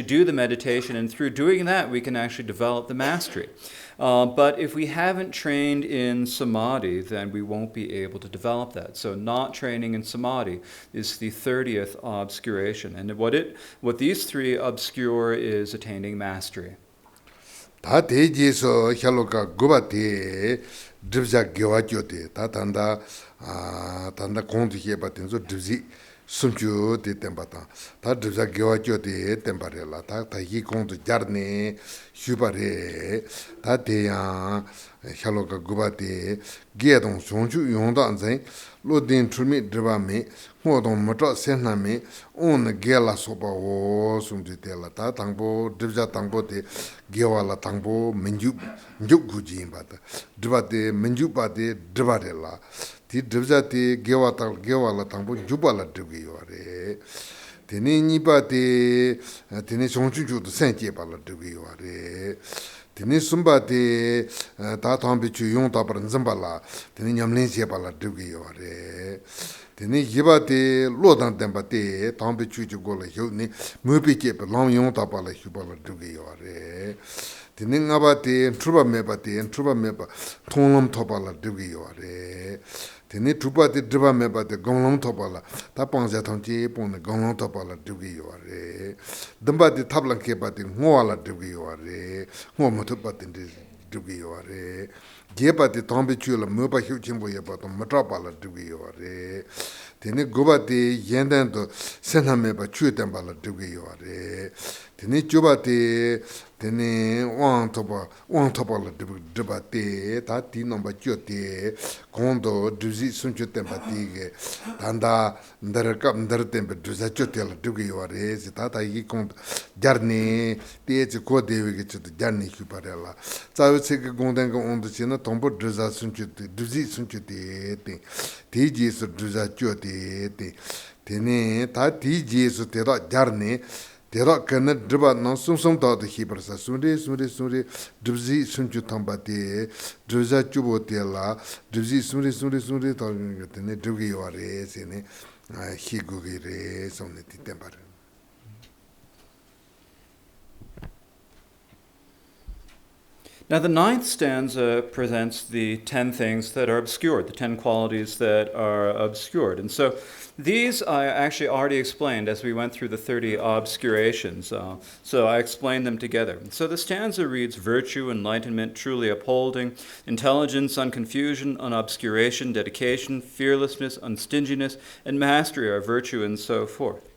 do the meditation, and through doing that, we can actually develop the mastery. But if we haven't trained in samadhi, then we won't be able to develop that. So not training in samadhi is the 30th obscuration. And what these 3 obscure is attaining mastery. 다 대지에서 샬로가 고바테 드브자 겨와죠데 다 단다 공득해 받든서 드브지 숨주 데템바타 다 드브자 겨와죠데 템바레라 다 다기 공득 자르네 슈바레 다 대야 샬로가 고바테 게동 송주 용단제 로딘 출미 드바메 모동 모터 센나메 온 게라 소바오 숨지텔라 다 당보 드브자 당보데 게와라 당보 민주 구지임바다 드바데 민주바데 드바레라 디 드브자데 게와라 당보 주발라 드기요레 데니니바데 데니 송주주도 센제발라 드기요레 데니 숨바데 다 담비추 용다버는 점발라 데니 냠린제발라 드기요레 Tene yibate lodan dembate tambe chuju gola hyuni mubike pe long yong tapala hubala dugi yore. Tene ngabate truba meba tonglom topala dugi yore. Tene trubate driba mebate gonglom topala tapangja tangji pone gonglom topala dugi yore. Dembate tablan kebate ngwala dugi yore. Ngwamutupate dugi yore. Gebate tambe chula muba hyuchimbo yebato matrapala dugi yore. Tene gobate yendento senhameba chuetembala dugi yore. Tene chubate tene wang topala dubate tati nomba chote kondo duzi sunchu tempati tanda ndaratembe duza chotela dugi yore. Tata yi kondo jarni tete kodewe ke chote jarni huparela. Tsawe seke gondenga ondo chena tombo duza sunchu duzi sunchu te ji su duza chote tene tati ji su tera jarni Tera kana driba na sum tawda hibarsa sumre dribzi sumchu tambate dribza chubo tela dribzi sumre tawda tene dribgi yore sene higugi re somne ti tempare. Now, the 9th stanza presents the 10 things that are obscured, the 10 qualities that are obscured. And so these I actually already explained as we went through the 30 obscurations. So I explained them together. So the stanza reads, virtue, enlightenment, truly upholding, intelligence, unconfusion, unobscuration, dedication, fearlessness, unstinginess, and mastery are virtue, and so forth.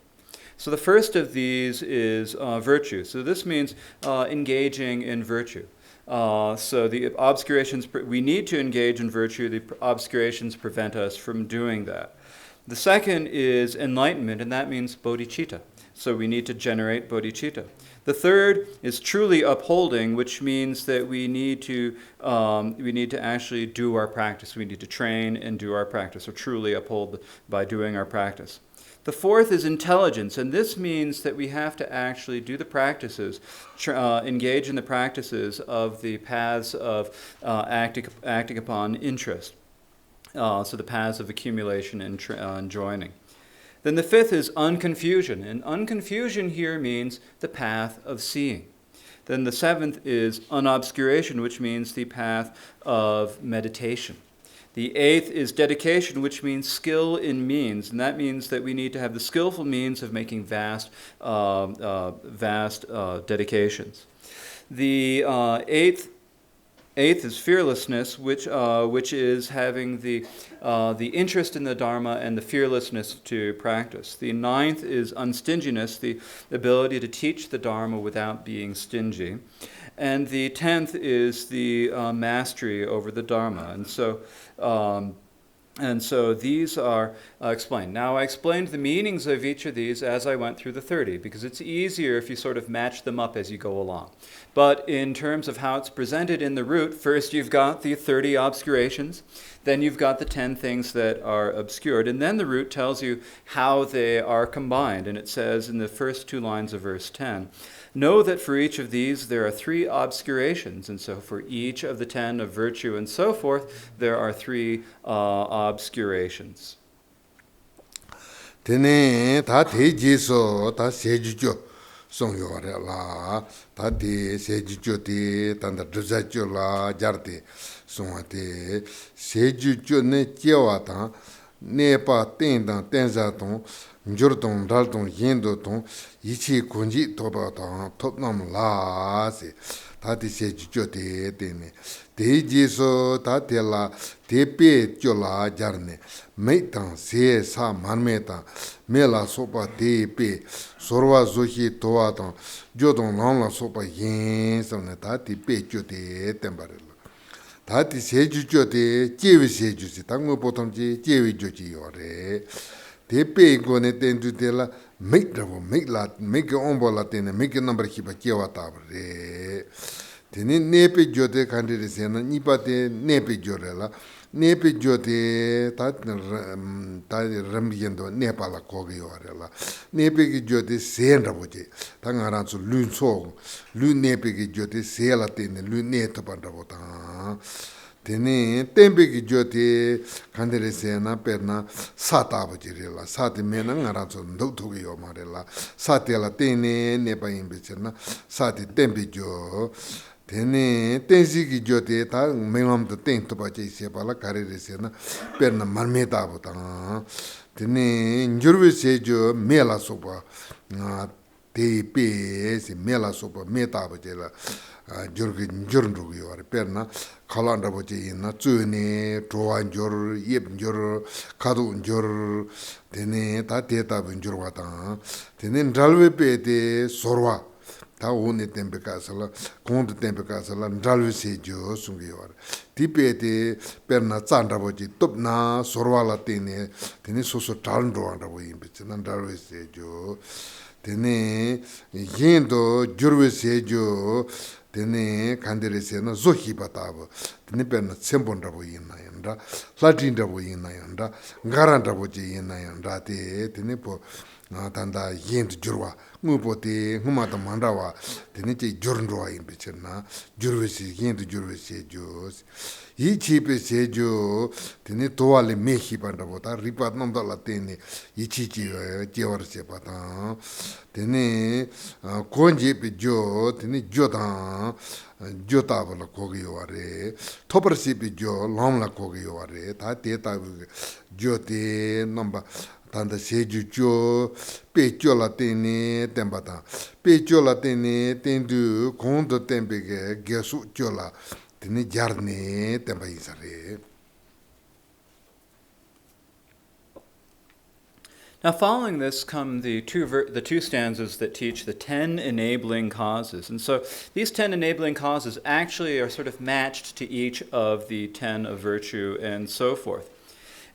So the first of these is virtue. So this means engaging in virtue. So the obscurations, we need to engage in virtue. The obscurations prevent us from doing that. The second is enlightenment, and that means bodhicitta. So we need to generate bodhicitta. The third is truly upholding, which means that we need to actually do our practice. We need to train and do our practice, or truly uphold by doing our practice. The fourth is intelligence, and this means that we have to actually do the practices, engage in the practices of the paths of acting upon interest, so the paths of accumulation and joining. Then the fifth is unconfusion, and unconfusion here means the path of seeing. Then the seventh is unobscuration, which means the path of meditation. The eighth is dedication, which means skill in means, and that means that we need to have the skillful means of making vast dedications. The eighth is fearlessness, which is having the interest in the Dharma and the fearlessness to practice. The ninth is unstinginess, the ability to teach the Dharma without being stingy. And the 10th is the mastery over the Dharma. And so these are explained. Now, I explained the meanings of each of these as I went through the 30, because it's easier if you sort of match them up as you go along. But in terms of how it's presented in the root, first you've got the 30 obscurations, then you've got the 10 things that are obscured, and then the root tells you how they are combined. And it says in the first 2 lines of verse 10, know that for each of these there are 3 obscurations, and so for each of the 10 of virtue and so forth, there are 3 obscurations. Tene ta te jiso ta sejujo song yore la ta te sejujo te tanda druzajo la jarte song te sejujo ne jewa ta ne pa ten dan tenza ton njur ton dal ton yendo ton ichi kunji toba ta topnam la se ta te sejujo te tene te jiso ta te la te pe chola jarne Meitan se sa manmeta mela sopa te pe sorwa zohi toa tan jodon lang la sopa yin samne ta ti pe cho te tembarela ta ti se ju cho te jewi se ju si tangmo potom je jewi jo ji yore te pe go ne ten tu te la meitravo meila make ombo la te ne make number hiba jewa ta re tene nepe jo te kandire se na nipa te nepe jo re la nepe jote ta rambiendo nepala kogi yorela nepe ki jote senda boje ta ngaran su lun so lu nepe ki jote sela tene lu neta panda bota tene tempe ki jote kandere sena perna sata boje rela sate mena ngaran su ndo togi yo marela sate la tene nepa imbe chena sate tempe jo Tene tensi ki jote ta mengam to ten to pa che se pala kare re se na per na marmeta bota tene njurwe se jo mela sopa te pe se mela sopa meta ba che la jurge njurndu yo per na khalanda ba che na tsune toa njur yeb njur kadu njur tene ta te ta njur wa ta tene ndalwe pe te sorwa ta one tempe kasala konde tempe kasala ndalwe se jo sungi yor tipete perna tsanda boji topna sorwala tene soso talndo anda bo imbe ndalwe se jo tene yendo jurwe se jo tene kandere se na zohi batabo tene perna tsembonda bo yina yanda latinda bo yina yanda ngaranda bo je yina yanda tene po tanda yend jurwa ngupote ngumata mandawa teniche jurnroa impichena jurwesi yend jurwesi jos yi chipe sejo teni toale mehi pandabota ripat namdala teni yi chichi jewar sepata teni konje pe jo teni jodan jotabala kogiyaware toparsi pe jo lamla kogiyaware ta teta jote namba tanda seju jo pecho la tene tembata pecho la tene tendu kondo tembege gesu chola tene jarne temba isare. Now, following this come the two stanzas that teach the 10 enabling causes. And so these 10 enabling causes actually are sort of matched to each of the 10 of virtue and so forth.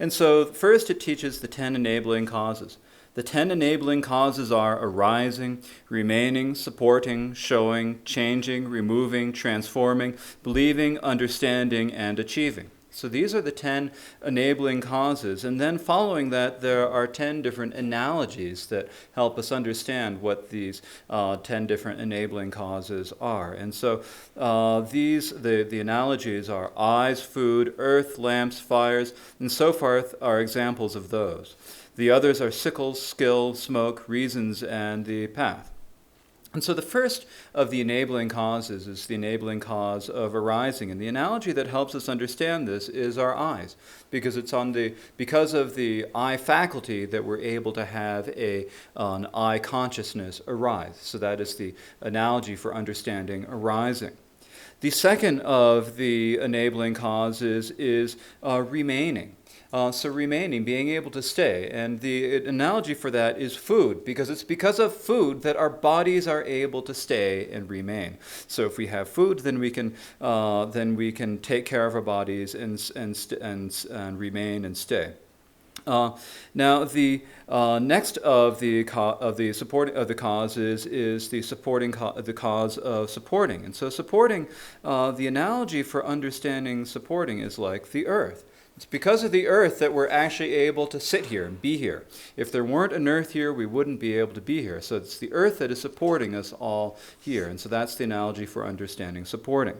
And so first it teaches the 10 enabling causes. The 10 enabling causes are arising, remaining, supporting, showing, changing, removing, transforming, believing, understanding, and achieving. So these are the 10 enabling causes. And then following that, there are 10 different analogies that help us understand what these 10 different enabling causes are. And so the analogies are eyes, food, earth, lamps, fires, and so forth are examples of those. The others are sickles, skill, smoke, reasons, and the path. And so the first of the enabling causes is the enabling cause of arising. And the analogy that helps us understand this is our eyes, because it's because of the eye faculty that we're able to have an eye consciousness arise. So that is the analogy for understanding arising. The second of the enabling causes is remaining. So remaining, being able to stay. And the analogy for that is food, because it's because of food that our bodies are able to stay and remain. So if we have food, then we can take care of our bodies and remain and stay. Now, the next of the causes is the cause of supporting. And so supporting, the analogy for understanding supporting is like the earth. It's because of the earth that we're actually able to sit here and be here. If there weren't an earth here, we wouldn't be able to be here. So it's the earth that is supporting us all here. And so that's the analogy for understanding supporting.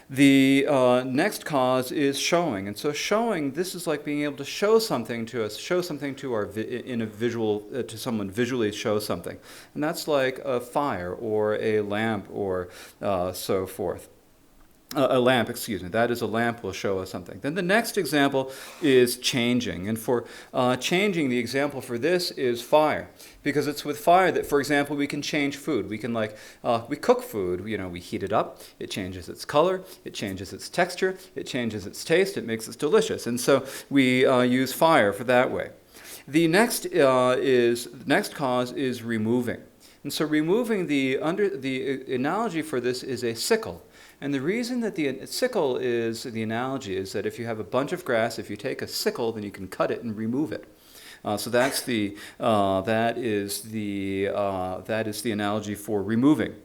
The next cause is showing. And so showing, this is like being able to show something to us, show something to to someone, visually show something. And that's like a fire or a lamp or so forth. A lamp, that is a lamp will show us something. Then the next example is changing. And for changing, the example for this is fire. Because it's with fire that, for example, we can change food. We can we cook food, we heat it up, it changes its color, it changes its texture, it changes its taste, it makes it delicious. And so we use fire for that way. The next cause is removing. And so removing, the analogy for this is a sickle. And the reason that the sickle is the analogy is that if you have a bunch of grass, if you take a sickle, then you can cut it and remove it. So that is the analogy for removing.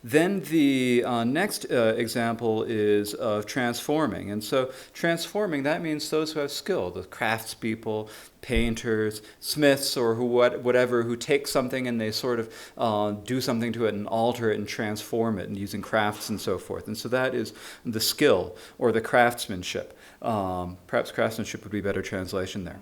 Then the next example is of transforming. And so transforming, that means those who have skill, the craftspeople, painters, smiths, or whatever, who take something and they sort of do something to it and alter it and transform it, and using crafts and so forth. And so that is the skill or the craftsmanship. Perhaps craftsmanship would be a better translation there.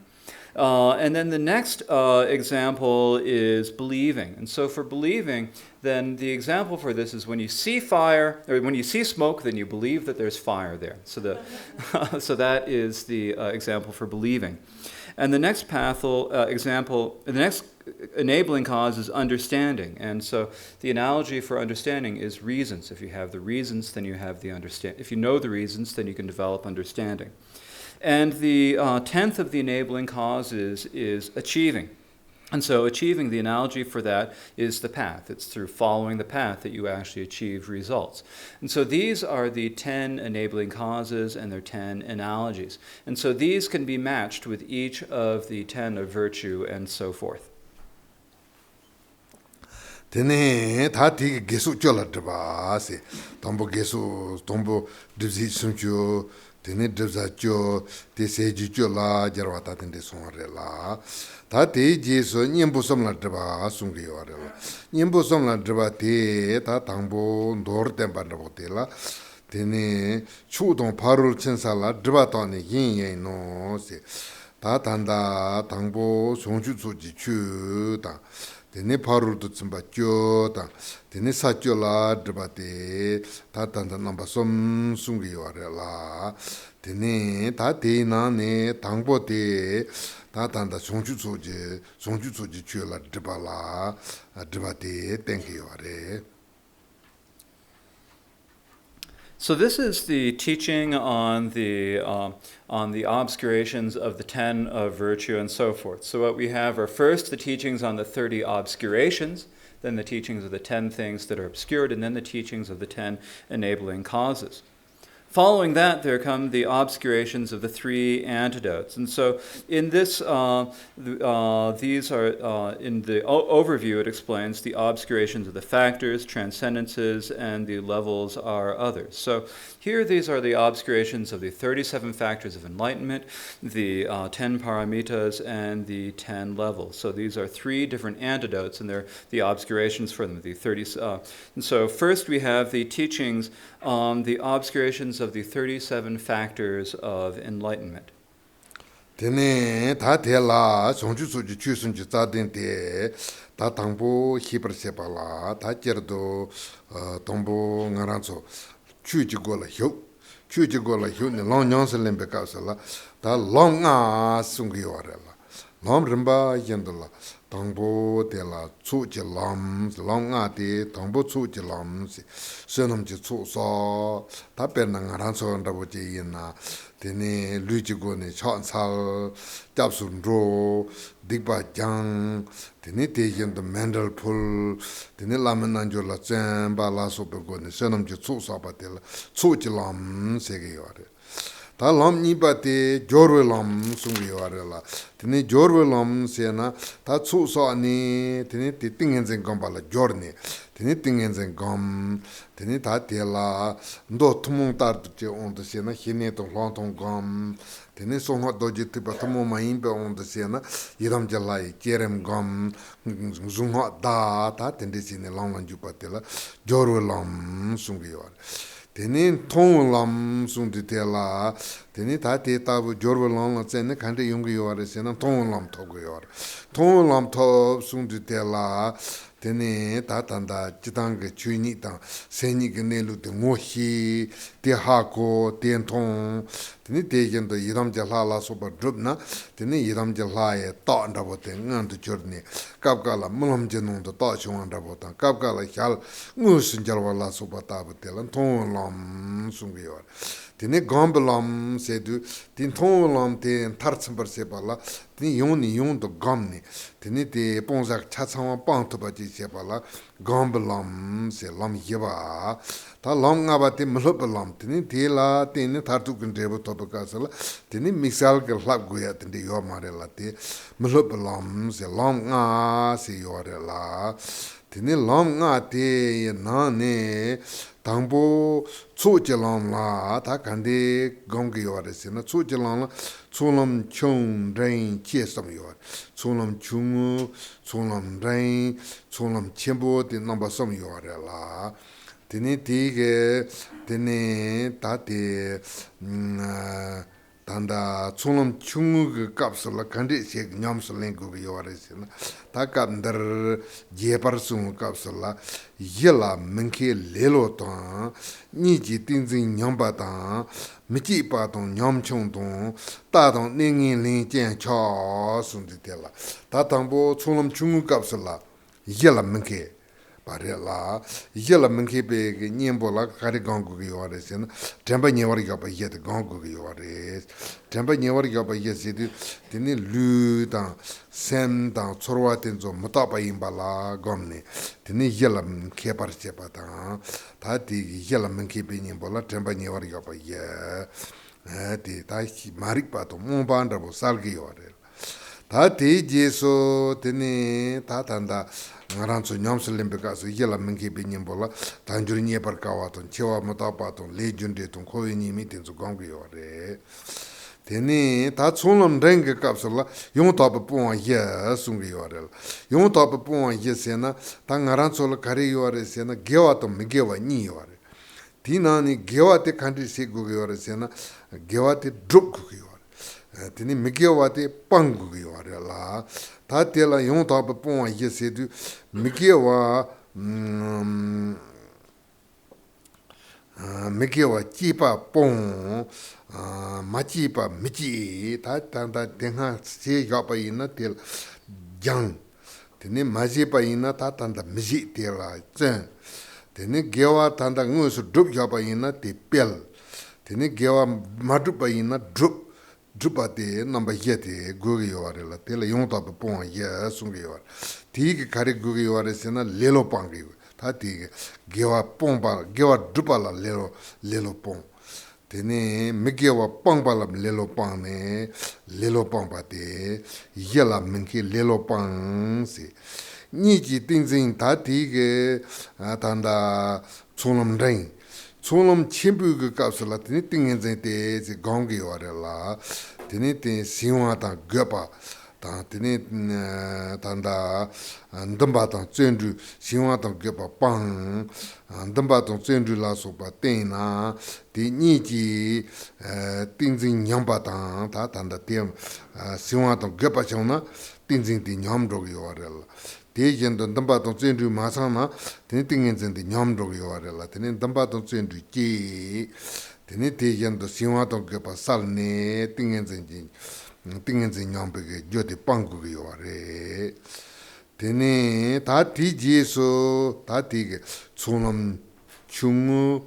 And then the next example is believing. And so for believing, then the example for this is when you see fire, or when you see smoke, then you believe that there's fire there. So that is the example for believing. And the next the next enabling cause is understanding. And so the analogy for understanding is reasons. If you have the reasons, then you have the understanding. If you know the reasons, then you can develop understanding. And the 10th of the enabling causes is achieving. And so achieving, the analogy for that is the path. It's through following the path that you actually achieve results. And so these are the 10 enabling causes and their 10 analogies. And so these can be matched with each of the 10 of virtue and so forth. Tene tati gesu chola draba se tombo gesu tombo dipsi sunchu tene dribzacho, te sejicho la jarwata tende sonre la. Ta te je so nyembo somla driba sungi yore la. Nyembo somla driba te ta tangbo ndor tenpa driba te la. Tene chudong parul chensa la driba tani yin yin no se. Ta tanda tangbo songchu tsuji chu ta. Tene parul tu tsimba kyo ta. Tene sakyo la driba te ta tanda namba som sungi yore la. Tene ta te na ne tangbo te ta tanda songchu tsuji chu la driba la. Driba te tenki yore. So this is the teaching on the obscurations of the 10 of virtue and so forth. So what we have are first the teachings on the 30 obscurations, then the teachings of the 10 things that are obscured, and then the teachings of the 10 enabling causes. Following that, there come the obscurations of the 3 antidotes. And so in this, these are, in the overview, it explains the obscurations of the factors, transcendences, and the levels are others. So here, these are the obscurations of the 37 factors of enlightenment, the 10 paramitas, and the 10 levels. So these are 3 different antidotes, and they're the obscurations for them. The 30. And so first, we have the teachings on the obscurations of the 37 factors of enlightenment. Tene ta te la songchu suji chu sunji tsa den te ta tangpo hibar sepa la ta jerdo tongpo ngaranzo chu ji go la hiu ni long nyong se lembe ka sa la ta long nga sungi yore la long rinpa yendo la tangpo te la chu ji lam long nga te tangpo chu ji lam si senam ji chu so ta per na ngaranzo ndabo je yin na tene lujigo ne chansal japsun ro digba jang tene te yin the mandal pul tene lamen anjo la chen ba la so be go ne senam ji chu sa ba te la chu ji lam se ge yore ta lam ni ba te jorwe lam sung ge yore la tene jorwe lam se na ta chu so ni tene te tingen zen gam ba la jorne tene tingen zen gam tene ta te la ndo tumung tar te on de se na hine to long tong gam tene so ho do ji te ba tumo ma yin be on de se na yiram jalai kerem gam zung ho da ta tende se ne long lang ju pa te la jorwe lam sung ge yore tene tong lam sung de te la tene ta te ta bu jorwe lam la chen ne kan de yung ge yore se na tong lam to ge yore tong lam to sung de te la tene ta tanda jitang ge chuni ta seni ge ne lu de mo hi te ha ko ten tong tene te gen de yiram ja la so ba drup na tene yiram ja la ye ta nda bo te ngan de chur ne kap ka la mulam je nong de ta chung nda bo ta kap ka la hyal ngu sin jar wa la so ba ta bo te lan tong lam sung ge yor tene gam lam se du tin tong lam te tar chimbar se ba la tene yong ni yong do gam ni tene te pong zak cha chang pang to ba ji se ba la gam lam se lam ye ba ta lam nga ba te mhlop lam tene te la tene tar tu kun de bo to ka sa la tene misal ke lap gu ya tene yo ma re la te mhlop lam se lam nga se yo re la tene lam nga te na ne 당보 초절랑라 다 간데 공기요레스나 초절랑라 초놈 총랭 제섬요 초놈 중우 초놈 랭 초놈 첨보데 넘버 섬요레라 드니 디게 드니 다데 단다 초놈 중우 그 값을 간데 제 냠슬랭 그 요레스나 다 간들 제퍼스 값을 yela menke lelo tang ni ji ting zing nyam ba tang mi ji ba tong nyam chung tong ta tong ning ning ling jian cha sun de de la ta tang bo chung lam chung gap sa la yela menke ba re la yela menke be ge nyen bo la ka ri gang gu ge yo re sen tem ba nyen wa ri ga ba ye de gang gu ge yo re tem ba nyen wa ri ga ba ye se de ni lu tang sem tang chorwa ten zo ma ta ba yin ba la gom ne tene yelam ke par che pa ta ta ti yelam ke pe ni bola temba ni war yo pa ye ti ta ki marik pa to mo ban da bo sal ge yo re ta ti je so tene ta tanda ngaranso nyamsul limbe so yela mengi be nyimbola tanjuri nye par kawaton chewa matapaton lejunde ton koyini mitin so gongi yore teni ta chunlam reng kapsala yung top pon ye sungi yore yung top pon ye sena ta ngaranso la kari yore sena gewa to megewa ni yore tinani gewa te country se go yore sena gewa te drup go yore teni megewa te pang go yore la ta tela yung top pon ye se du megewa megewa chipa pon machipa michi ta tanda tenha se yapa ina tel jang tene majipa ina ta tanda michi tela chen tene gewa tanda ngus drup yapa ina te pel tene gewa madrupa ina drupa te namba yete gugi yore la tela yung tapa pon ye sungi yore tiki kari gugi yore sena lelo pangi ta tiki gewa pompa gewa drupa la lelo pong tene megewa pangpa la lelo pang ne lelo pangpa te yela menki lelo pang si niji tingzing ta tiki tanda tsunam ring tsunam chenpu ge kapsala tene tingin zing te si gongi yore la tene ten siwa ta gepa tene tanda ndamba tang zendru siwa tang gepa pang ndamba tang zendru la sopa tena te niji tingzing nyamba tang ta tanda tem siwa tang gepa chawna tingzing ti nyamdog yore la te yendo ndamba tang zendru masana tene tingin zing ti nyamdog yore la tene ndamba tang zendru ki tene te yendo siwa tang gepa salne tingin zing nyambege jote pangu yore tene ta ti jeso ta ti ge tsunam chungu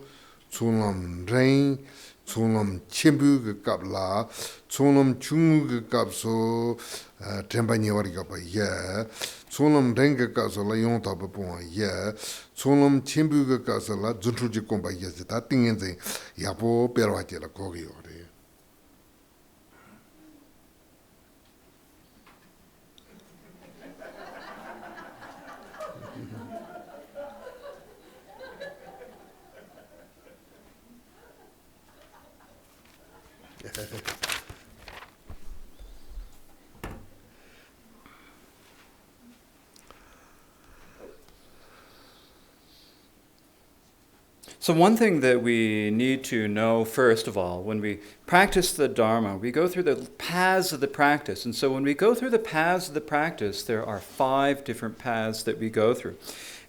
tsunam rain tsunam chembu ge kapla tsunam chungu ge kapso tempa nyewari kapa ye tsunam rain ge kapso la yon tapa pongwa ye tsunam chembu ge kapso la zuntuji kompa ye se ta tingen zing yapo perwa che la kogi yore. So one thing that we need to know first of all, when we practice the Dharma, we go through the paths of the practice. And so when we go through the paths of the practice, there are 5 different paths that we go through.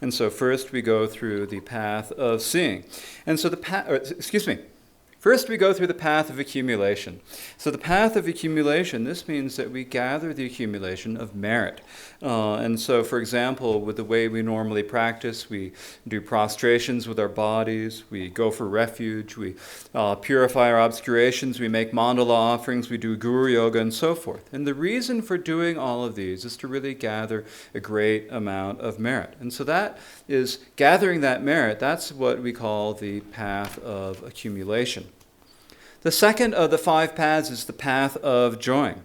And so first we go through the path of seeing. And so first we go through the path of accumulation. So the path of accumulation, this means that we gather the accumulation of merit. And so, for example, with the way we normally practice, we do prostrations with our bodies, we go for refuge, we purify our obscurations, we make mandala offerings, we do guru yoga, and so forth. And the reason for doing all of these is to really gather a great amount of merit. And so that is gathering that merit, that's what we call the path of accumulation. The second of the 5 paths is the path of joining.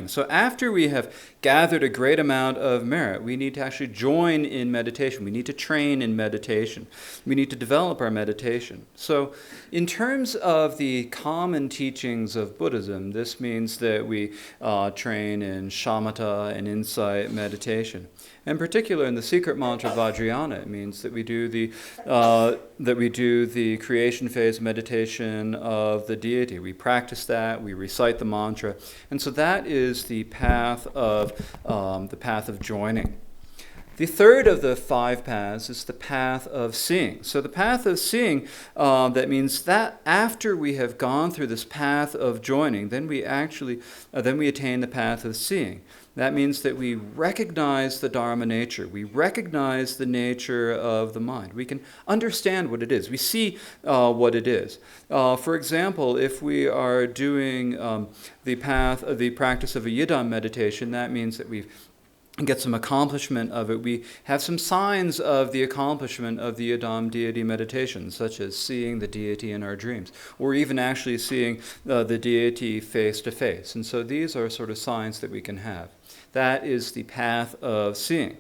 So after we have gathered a great amount of merit, we need to actually join in meditation. We need to train in meditation. We need to develop our meditation. So in terms of the common teachings of Buddhism, this means that we train in shamatha and insight meditation. In particular, in the secret mantra Vajrayana, it means that we do the creation phase meditation of the deity. We practice that. We recite the mantra, and so that is the path of joining. The third of the 5 paths is the path of seeing. So the path of seeing, that means that after we have gone through this path of joining, then we attain the path of seeing. That means that we recognize the Dharma nature. We recognize the nature of the mind. We can understand what it is. We see what it is. For example, if we are doing the practice of a yidam meditation, that means that we get some accomplishment of it. We have some signs of the accomplishment of the yidam deity meditation, such as seeing the deity in our dreams, or even actually seeing the deity face to face. And so these are sort of signs that we can have. That is the path of seeing.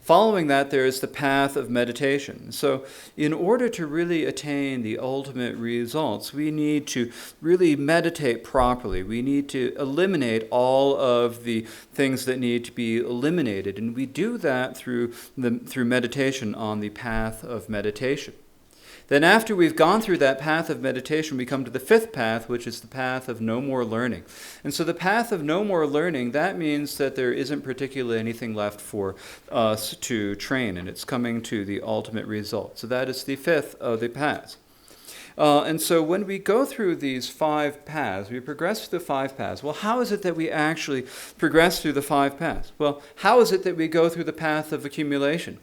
Following that, there is the path of meditation. So in order to really attain the ultimate results, we need to really meditate properly. We need to eliminate all of the things that need to be eliminated. And we do that through meditation on the path of meditation. Then after we've gone through that path of meditation, we come to the fifth path, which is the path of no more learning. And so the path of no more learning, that means that there isn't particularly anything left for us to train, and it's coming to the ultimate result. So that is the fifth of the paths. And so when we go through these 5 paths, we progress through the 5 paths. Well, how is it that we actually progress through the 5 paths? Well, how is it that we go through the path of accumulation?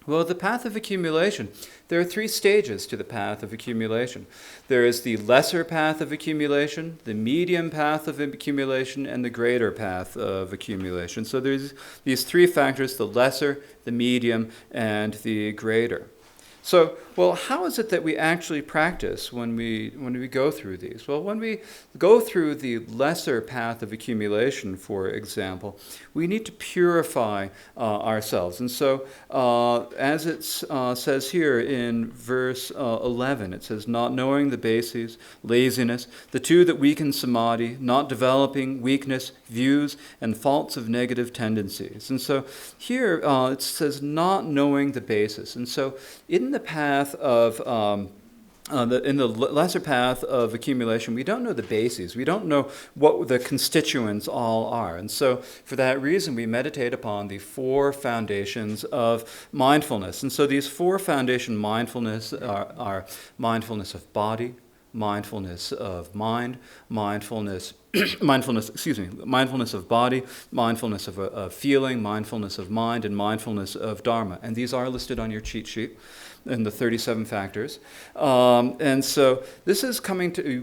Well, the path of accumulation, there are 3 stages to the path of accumulation. There is the lesser path of accumulation, the medium path of accumulation, and the greater path of accumulation. So there's these 3 factors, the lesser, the medium, and the greater. So, well, how is it that we actually practice when we go through these? Well, when we go through the lesser path of accumulation, for example, we need to purify ourselves. And so, as it says here in verse 11, it says, not knowing the bases, laziness, the 2 that weaken samadhi, not developing weakness, views, and faults of negative tendencies. And so here it says, not knowing the basis. And so in the path of in the lesser path of accumulation, we don't know the bases. We don't know what the constituents all are. And so for that reason, we meditate upon the 4 foundations of mindfulness. And so these 4 foundation mindfulness are mindfulness of body, mindfulness of mind, mindfulness of body, mindfulness of feeling, mindfulness of mind, and mindfulness of Dharma. And these are listed on your cheat sheet in the 37 factors. And so this is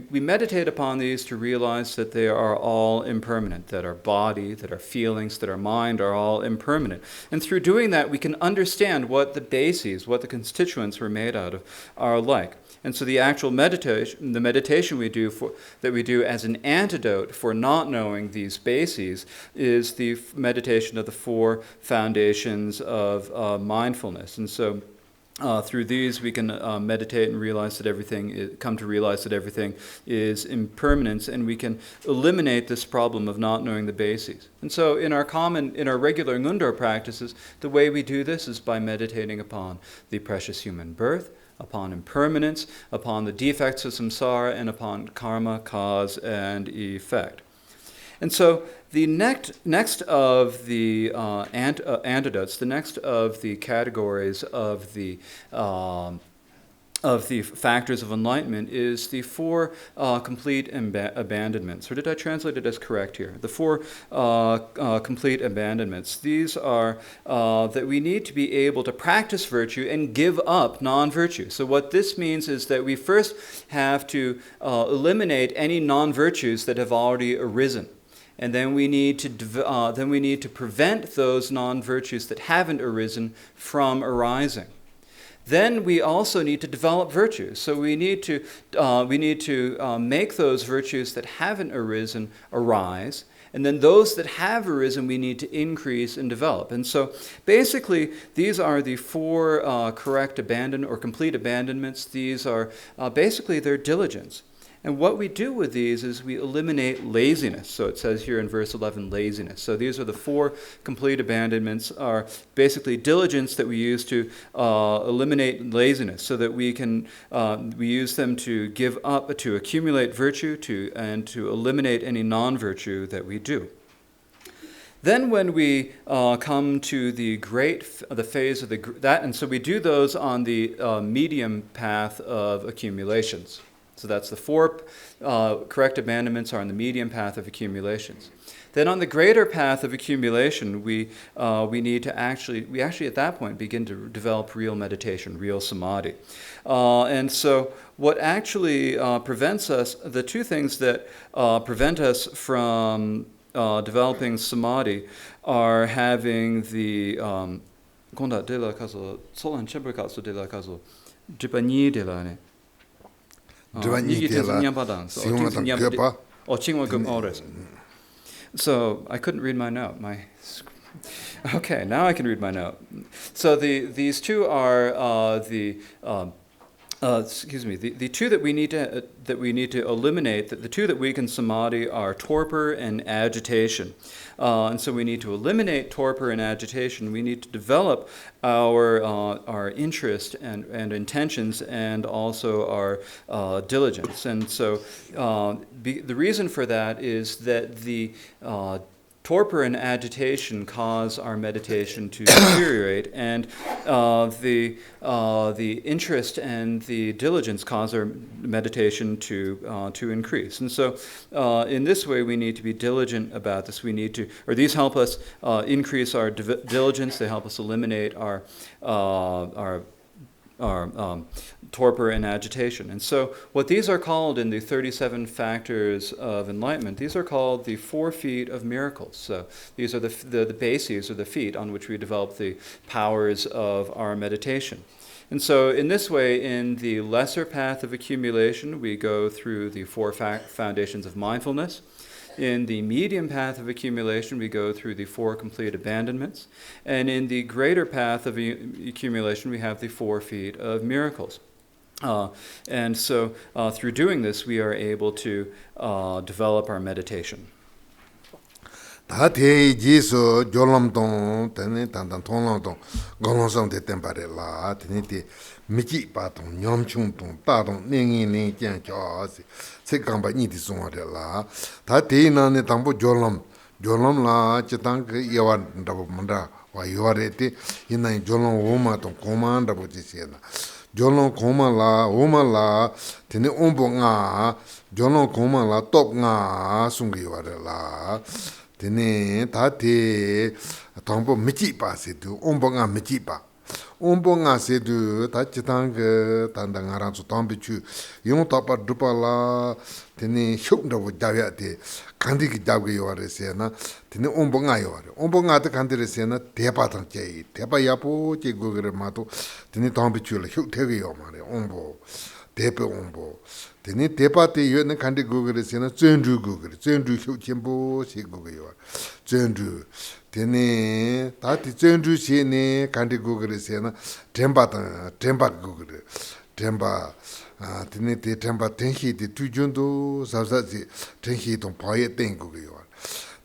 we meditate upon these to realize that they are all impermanent, that our body, that our feelings, that our mind are all impermanent. And through doing that, we can understand what the bases, what the constituents were made out of, are like. And so the actual meditation, the meditation we do as an antidote for not knowing these bases, is the meditation of the 4 foundations of mindfulness. And so through these, we can meditate and realize that come to realize that everything is impermanence, and we can eliminate this problem of not knowing the bases. And so in our regular Ngundor practices, the way we do this is by meditating upon the precious human birth, upon impermanence, upon the defects of samsara, and upon karma, cause, and effect. And so the next of the antidotes, the next of the categories of the factors of enlightenment is the 4 complete abandonments. Or did I translate it as correct here? The 4 complete abandonments. These are that we need to be able to practice virtue and give up non-virtue. So what this means is that we first have to eliminate any non-virtues that have already arisen. And then we need to prevent those non-virtues that haven't arisen from arising. Then we also need to develop virtues. So we need to make those virtues that haven't arisen arise. And then those that have arisen, we need to increase and develop. And so basically, these are the 4 correct or complete abandonments. These are basically their diligence. And what we do with these is we eliminate laziness. So it says here in verse 11, laziness. So these are the 4 complete abandonments, are basically diligence that we use to eliminate laziness, so that we use them to give up, to accumulate virtue, and to eliminate any non-virtue that we do. Then when we come to the phase of that, and so we do those on the medium path of accumulations. So that's the 4 correct abandonments are on the medium path of accumulations. Then on the greater path of accumulation, we actually at that point begin to develop real meditation, real samadhi. And so what actually prevents us, the 2 things that prevent us from developing samadhi are having the Konda de la caso, solan chemper caso de la caso, Jipani de la ne. So I couldn't read my note. Okay, now I can read my note. So these two are the two that we need to eliminate. The two that weaken samadhi are torpor and agitation, and so we need to eliminate torpor and agitation. We need to develop our interest and intentions, and also our diligence. And so the reason for that is that the torpor and agitation cause our meditation to deteriorate, and the interest and the diligence cause our meditation to increase. And so, in this way, we need to be diligent about this. We need to, or these help us increase our diligence. They help us eliminate our torpor and agitation. And so what these are called in the 37 factors of enlightenment, these are called the 4 feet of miracles. So these are the bases, or the feet, on which we develop the powers of our meditation. And so in this way, in the lesser path of accumulation, we go through the 4 foundations of mindfulness. In the medium path of accumulation, we go through the 4 complete abandonments. And in the greater path of accumulation, we have the 4 feet of miracles. And so through doing this, we are able to develop our meditation. Tate jiso jolam tong tene tantan tonglang tong golong song te tempare la tene te michi pa tong nyom chung tong ta tong nengi ning jian cha si se kang ba ni ti song de la tate na ne tangbo jolam la chitang ke yawa ndabo manda wa yawa re te ina jolam woma tong koma ndabo ji se na jolam koma la tene ombo nga jolam koma la top nga sung yawa de la tene tate tangpo michi pa sedu ombo nga sedu ta chitang tanda nga ransu tangpi chu yung tapa drupa la tene shuk ndabu jawya te kandi ki jawga yaware se na tene ombo nga te kandi re se na tepa tang che tepa yapo che gogore mato tene tangpi chu la shuk tega yawamare ombo tepe ombo tene tepa te yo ne kandi gogore se na zendru shuk chenpo se gogore yaware zendru tene tati zendru se ne kandi gogore se na tenpa gogore tenpa tene te tenpa tenhi te tujundo sabsa se tenhi tong paye ten gogore yaware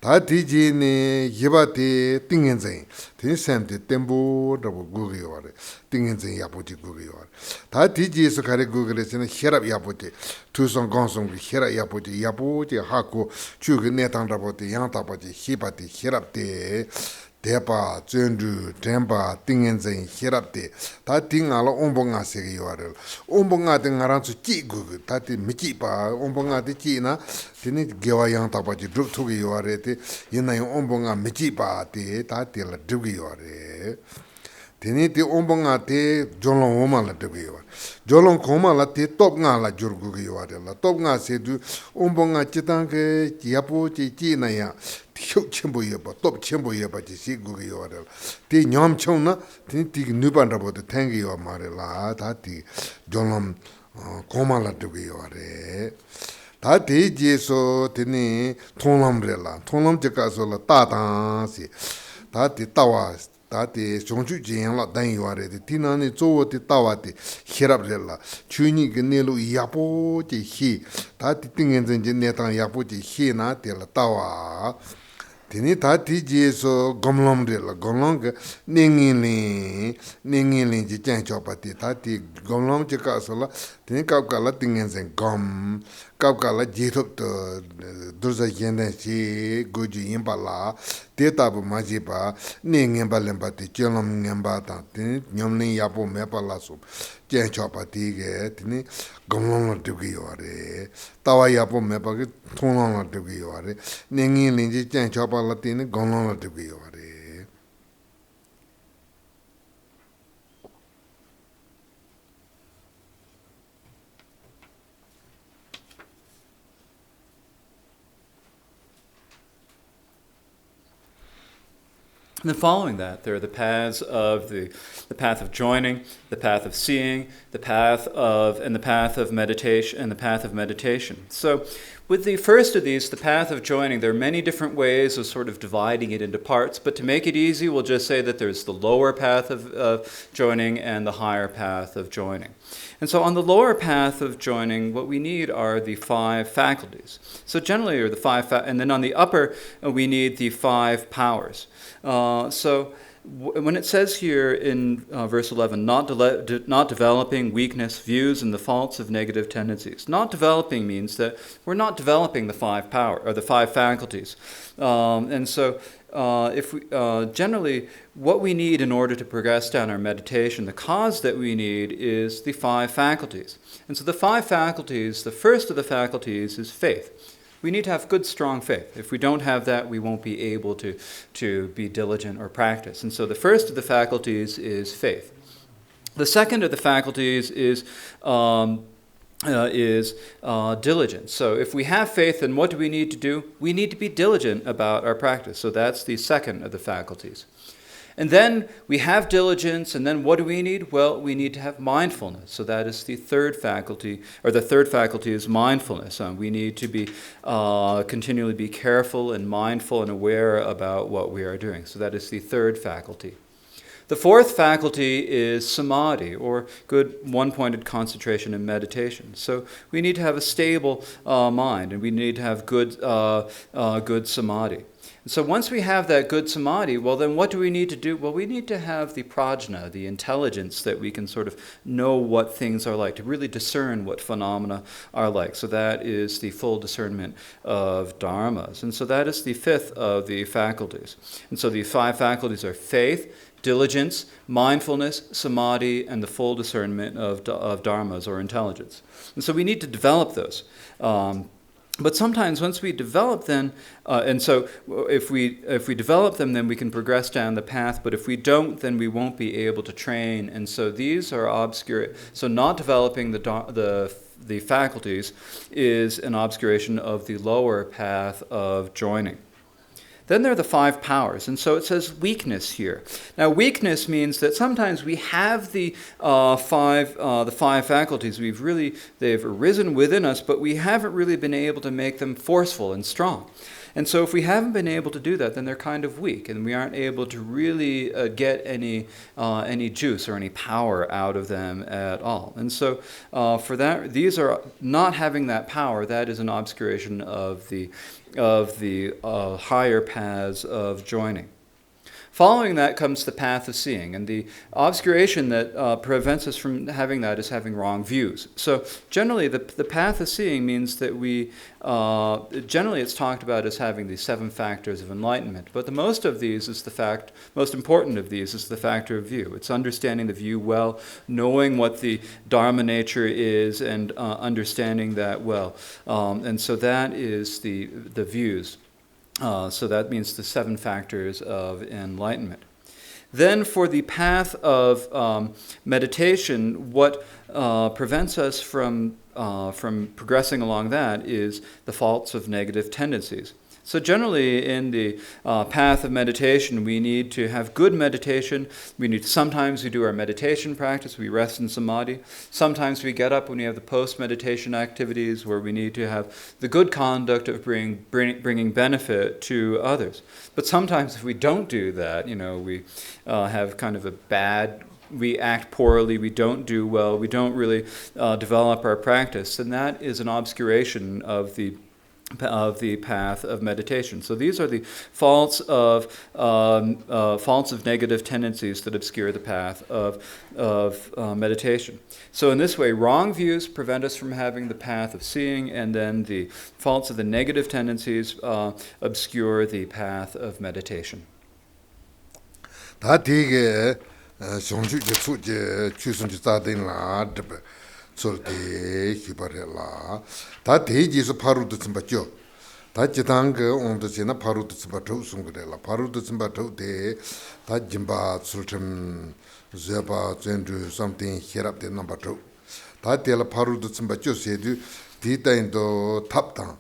tati je ne yeba te tingen zeng tene sem te tembo rabo gogore yaware tingen zeng yapo te gogore yaware tati je so kare gogore se na herab yapo te tuson gonsong ki herab yapo te hako chuge netang rabo te yang tapa te hipa te herab te tepa, zendru, tenpa, tingen zeng herab te tati nga la ombo nga sege yaware ombo nga te nga ransu chi gugu tati michi pa ombo nga te chi na tene gewa yang tapa te drup tuge yaware te yina yung ombo nga michi pa te tati la druge yaware tene te ombo nga te jolong woma la druge yaware jolong koma la te top nga la jurgu yaware la top nga se du ombo nga chitang ke yapo chi na ya hyuk chenpo yeba, top chenpo yeba chi si gu yo re la. Ti nyam chong na, ti nupan rabo te tengi yo ma re la, ta ti jolam koma la tu yo re. Ta ti je so tini tonglam re la, tonglam je ka so la ta tang si, ta ti tawa, ta ti chongchu je yang la dan yo re, ti na ni zo ti tawa ti hirab re la, chu ni ke ne lu yapo ti hi, ta ti tingen zen je ne tang yapo ti hi na ti la tawa. Tini tati je so gomlom re la, gomlom ke ningin lin je chen chopa ti, tati gomlom je ka so la, tini kap ka la tingen sen gom, kap ka la je thup to durza yenden si goju yinpa la, te tabu ma je pa, ningin pa len pa ti, chelom ngin pa ta, tini nyom lin yapo me pa la sup, chen chopa ti ke, tini gomlom la duki yo re, tawa yapo me pa ke thonglom la duki yo re, ningin lin je chen chopa la tini gomlom la duki yo re. And then following that, there are the paths of the path of joining, the path of seeing, the path of meditation, and the path of meditation. So with the first of these, the path of joining, there are many different ways of sort of dividing it into parts, but to make it easy, we'll just say that there's the lower path of joining and the higher path of joining. And so on the lower path of joining, what we need are the 5 faculties. So generally, are the 5, and then on the upper, we need the 5 powers. When it says here in verse 11, not developing weakness, views, and the faults of negative tendencies. Not developing means that we're not developing the 5 power or the 5 faculties. Generally, what we need in order to progress down our meditation, the cause that we need is the 5 faculties. And so the 5 faculties, the first of the faculties is faith. We need to have good, strong faith. If we don't have that, we won't be able to be diligent or practice. And so the first of the faculties is faith. The second of the faculties is diligence. So if we have faith, then what do we need to do? We need to be diligent about our practice. So that's the second of the faculties. And then we have diligence, and then what do we need? Well, we need to have mindfulness. So that is the third faculty, or the third faculty is mindfulness. We need to be continually be careful and mindful and aware about what we are doing. So that is the third faculty. The fourth faculty is samadhi, or good one-pointed concentration and meditation. So we need to have a stable mind, and we need to have good samadhi. So once we have that good samadhi, well, then what do we need to do? Well, we need to have the prajna, the intelligence that we can sort of know what things are like, to really discern what phenomena are like. So that is the full discernment of dharmas. And so that is the fifth of the faculties. And so the 5 faculties are faith, diligence, mindfulness, samadhi, and the full discernment of dharmas or intelligence. And so we need to develop those. But sometimes once we develop them, and so if we develop them, then we can progress down the path. But if we don't, then we won't be able to train. And so these are obscure. So not developing the faculties is an obscuration of the lower path of joining. Then there are the 5 powers, and so it says weakness here. Now, weakness means that sometimes we have the 5 faculties. They've arisen within us, but we haven't really been able to make them forceful and strong. And so if we haven't been able to do that, then they're kind of weak, and we aren't able to really get any juice or any power out of them at all. And so for that, these are not having that power. That is an obscuration of the higher paths of joining. Following that comes the path of seeing, and the obscuration that prevents us from having that is having wrong views. So generally, the path of seeing means that generally it's talked about as having the 7 factors of enlightenment, but the most important of these is the factor of view. It's understanding the view well, knowing what the Dharma nature is, and understanding that well. And so that is the views. So that means the 7 factors of enlightenment. Then for the path of meditation, what prevents us from progressing along that is the faults of negative tendencies. So generally in the path of meditation, we need to have good meditation. Sometimes we do our meditation practice, we rest in samadhi. Sometimes we get up when we have the post-meditation activities where we need to have the good conduct of bringing benefit to others. But sometimes if we don't do that, we have kind of we act poorly, we don't do well, we don't really develop our practice, and that is an obscuration of the path of meditation. So these are the faults of negative tendencies that obscure the path of meditation. So in this way, wrong views prevent us from having the path of seeing, and then the faults of the negative tendencies obscure the path of meditation. solde hibarela ta teji so paru de tsimbajo ta jitang on de sena paru de tsimbajo sungurela paru de tsimbajo de ta jimba sultem zeba zendu something herap de number 2 ta tela paru de tsimbajo sedu di taindo tapta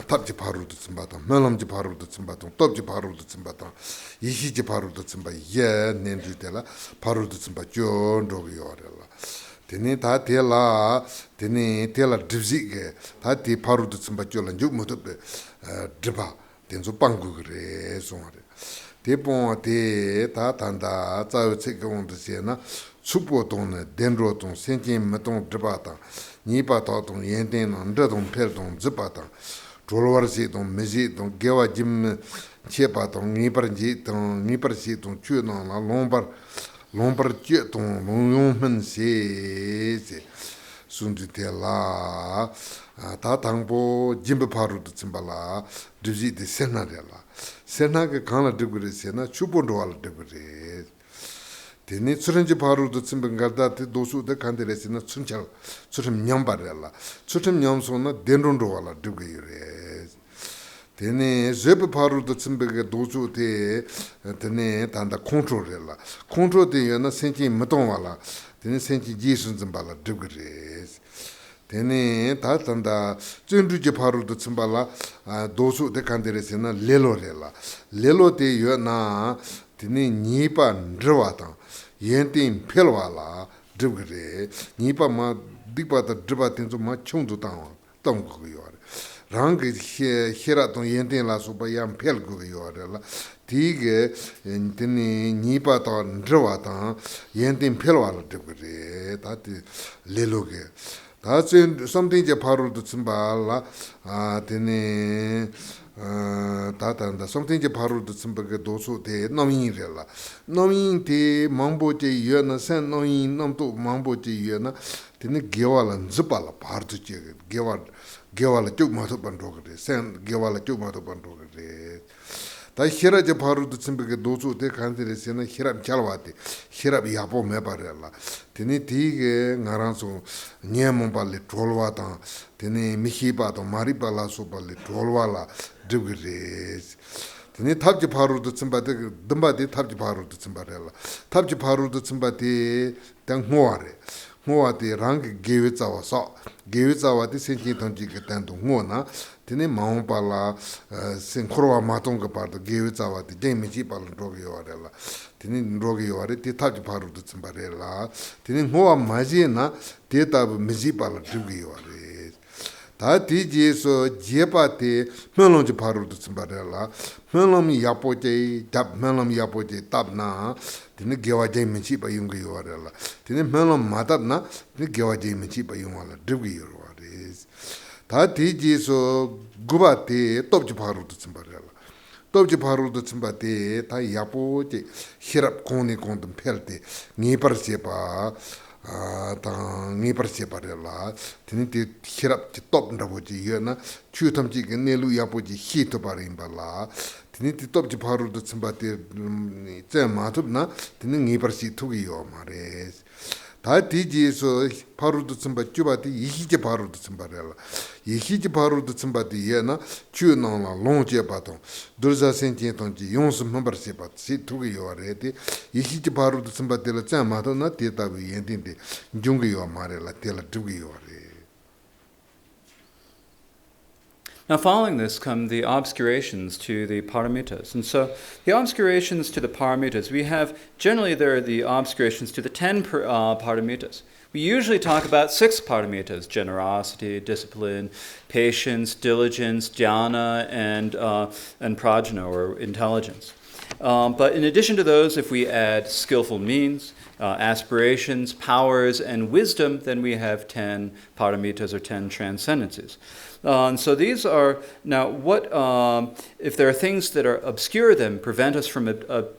탑지 바루도 쯤바다 melom지 바루도 쯤바다 톱지 바루도 쯤바다 이시지 바루도 쯤바 예 nen주데라 바루도 쯤바 존도요레라 Tene ta tela divzige, ta te paru de Simbajola, and Jumotube driba, tenzo pangugre, sonare. Te pon te ta tanda, Zao Tsekon de Siena, Supoton, Dendroton, Sentin Meton dribata, Nipa Taton, Yenten, and Redon Pelton, Zipata, Trolwarsiton, Meziton, Gewa Jim Chepaton, Niparjiton, Niparsiton, Chunon, Lombar Jeton, Longman se Sunditella, Tatango, Jimbaparu de Zimbala, Duzi de Senadella. Senaga Kana degree Sena, Chupondoal degree. Tene Suranji Paru de Zimbangarda, Dosu de Candelesina, Sunchal, Sutum Nyambarella, Sutum Nyamsona, Dendrondoala degree. Tene zebe paru de tsimbege dozu te tene tanda control la control de yana senchi meton wala tene senchi jisun zimbala dugres tene ta tanda zundu je paru de tsimbala dozu de kanderesena lelo te yana tene nipa ndrwata yentin pelwala dugre nipa ma dipa da driba tenzo ma chungdu tang ko yore rang hera ton yenten la so bayam pel go yorela tige tene nipa ta ndrwa ta yenten pelwa la de ta ti leloge ta something je paru de tsimbala tene ta something je paru de tsimbage dosu de nomin rela nomin te mambo je yena sen nomin namto mambo je yena tene gewala nzipala partu je gewala 쭉 마도 반도그래 sen gewala 쭉 마도 반도그래 다 히라제 바루도 쯤베게 도주데 간데레세나 히랍 잘와데 히랍 야보 메바레라 테니 디게 나란소 녜몬 발레 돌와다 테니 미히바도 마리발라소 발레 돌와라 드그레 테니 탑지 바루도 쯤바데 덤바데 탑지 바루도 쯤바레라 탑지 바루도 쯤바데 당호아레 Moati rang gewizawa sa gewizawa di senchi tonji ke tendo ngona tene maungpala senkhorwa matonga pardo gewizawa di jemichi pala rogi yorela tene rogi yore ti taji paru du tsimbarela tene ngowa maji na te tabu miji pala rogi yore 다 디지에서 제바테 melomji paru du tsimbarela melomi yapoje tab melomi yapoje tabna tene gewaje menchi ba yungi yorela tene melom matabna tene gewaje menchi ba yungala drigi yorwares 다 디지에서 gubate topji paru du tsimbarela topji paru du tsimbate 다 yapoje hirap koni kondum pelte ngipar sepa ngi parse parela tini ti hirap ti top ndaboji yena chutamji ge nelu yaboji hito parimbala tini ti top ji paru do tsimbate tse matubna tini ngi parse tugi yo mare 다 디지에서 파루도 쯤바 쭈바디 이히제 파루도 쯤바래라 이히제 파루도 쯤바디 예나 쭈나라 롱제 바도 둘자 센티에 던지 용스 멤버십 바시 두게 요아레디 이히제 파루도 쯤바데라 짬마도 나 데이터비 엔딘데 중게 요 마레라 텔라 두게 요아레 Now, following this come the obscurations to the paramitas. And so, the obscurations to the paramitas, generally there are the obscurations to the 10 paramitas. We usually talk about 6 paramitas: generosity, discipline, patience, diligence, dhyana, and prajna, or intelligence. But in addition to those, if we add skillful means, aspirations, powers, and wisdom, then we have 10 paramitas, or 10 transcendences. So these are, now what, if there are things that are obscure them, prevent us from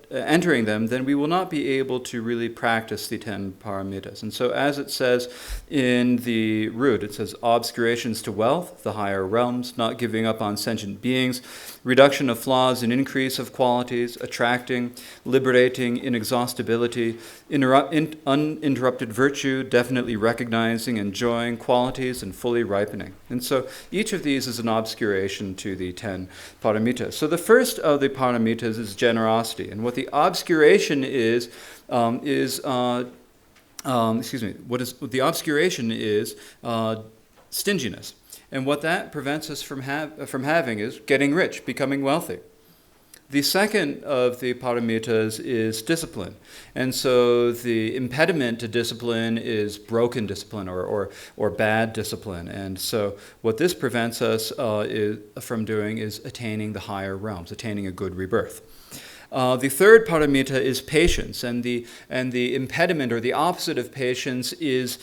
entering them, then we will not be able to really practice the 10 paramitas. And so as it says in the root, it says obscurations to wealth, the higher realms, not giving up on sentient beings, reduction of flaws and increase of qualities, attracting, liberating, inexhaustibility, uninterrupted virtue, definitely recognizing, enjoying qualities, and fully ripening. And so each of these is an obscuration to the 10 paramitas. So the first of the paramitas is generosity. And what the obscuration is stinginess. And what that prevents us from having is getting rich, becoming wealthy. The second of the paramitas is discipline. And so the impediment to discipline is broken discipline or bad discipline. And so what this prevents us from doing is attaining the higher realms, attaining a good rebirth. The third paramita is patience, and the impediment or the opposite of patience is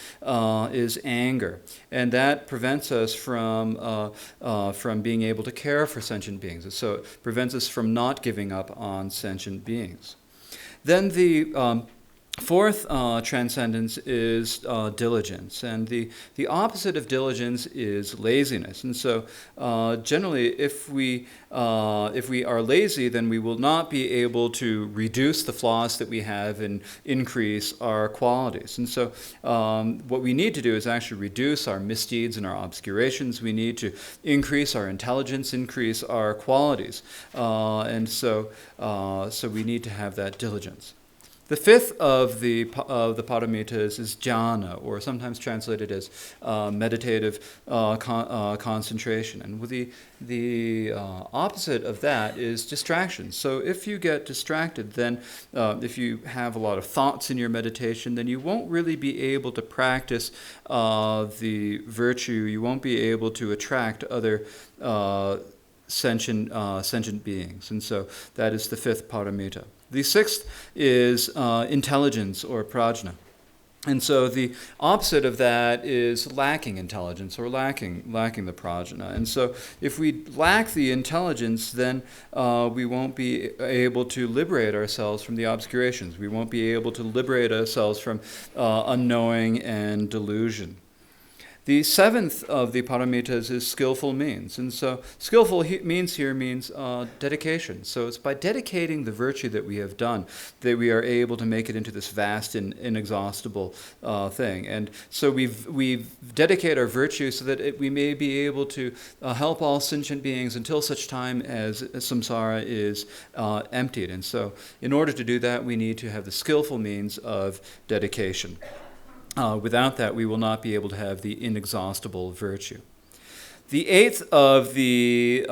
anger, and that prevents us from being able to care for sentient beings. So it prevents us from not giving up on sentient beings. Then the fourth transcendence is diligence, and the opposite of diligence is laziness. And so, generally, if we are lazy, then we will not be able to reduce the flaws that we have and increase our qualities. And so, what we need to do is actually reduce our misdeeds and our obscurations. We need to increase our intelligence, increase our qualities, and so we need to have that diligence. The fifth of the paramitas is jhana, or sometimes translated as meditative concentration. And with the opposite of that is distraction. So if you get distracted, then if you have a lot of thoughts in your meditation, then you won't really be able to practice the virtue. You won't be able to attract other sentient beings. And so that is the fifth paramita. The sixth is intelligence or prajna. And so the opposite of that is lacking intelligence or lacking the prajna. And so if we lack the intelligence, then we won't be able to liberate ourselves from the obscurations. We won't be able to liberate ourselves from unknowing and delusion. The seventh of the paramitas is skillful means. And so skillful means here means dedication. So it's by dedicating the virtue that we have done that we are able to make it into this vast and inexhaustible thing. And so we've dedicated our virtue so that we may be able to help all sentient beings until such time as samsara is emptied. And so in order to do that, we need to have the skillful means of dedication. Without that, we will not be able to have the inexhaustible virtue. The eighth of the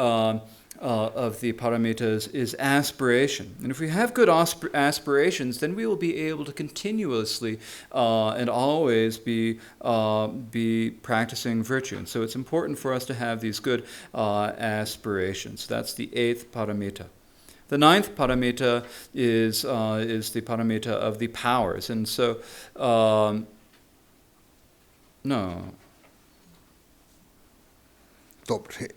paramitas is aspiration. And if we have good aspirations, then we will be able to continuously and always be practicing virtue. And so it's important for us to have these good aspirations. That's the eighth paramita. The ninth paramita is the paramita of the powers. And so no. Tobre.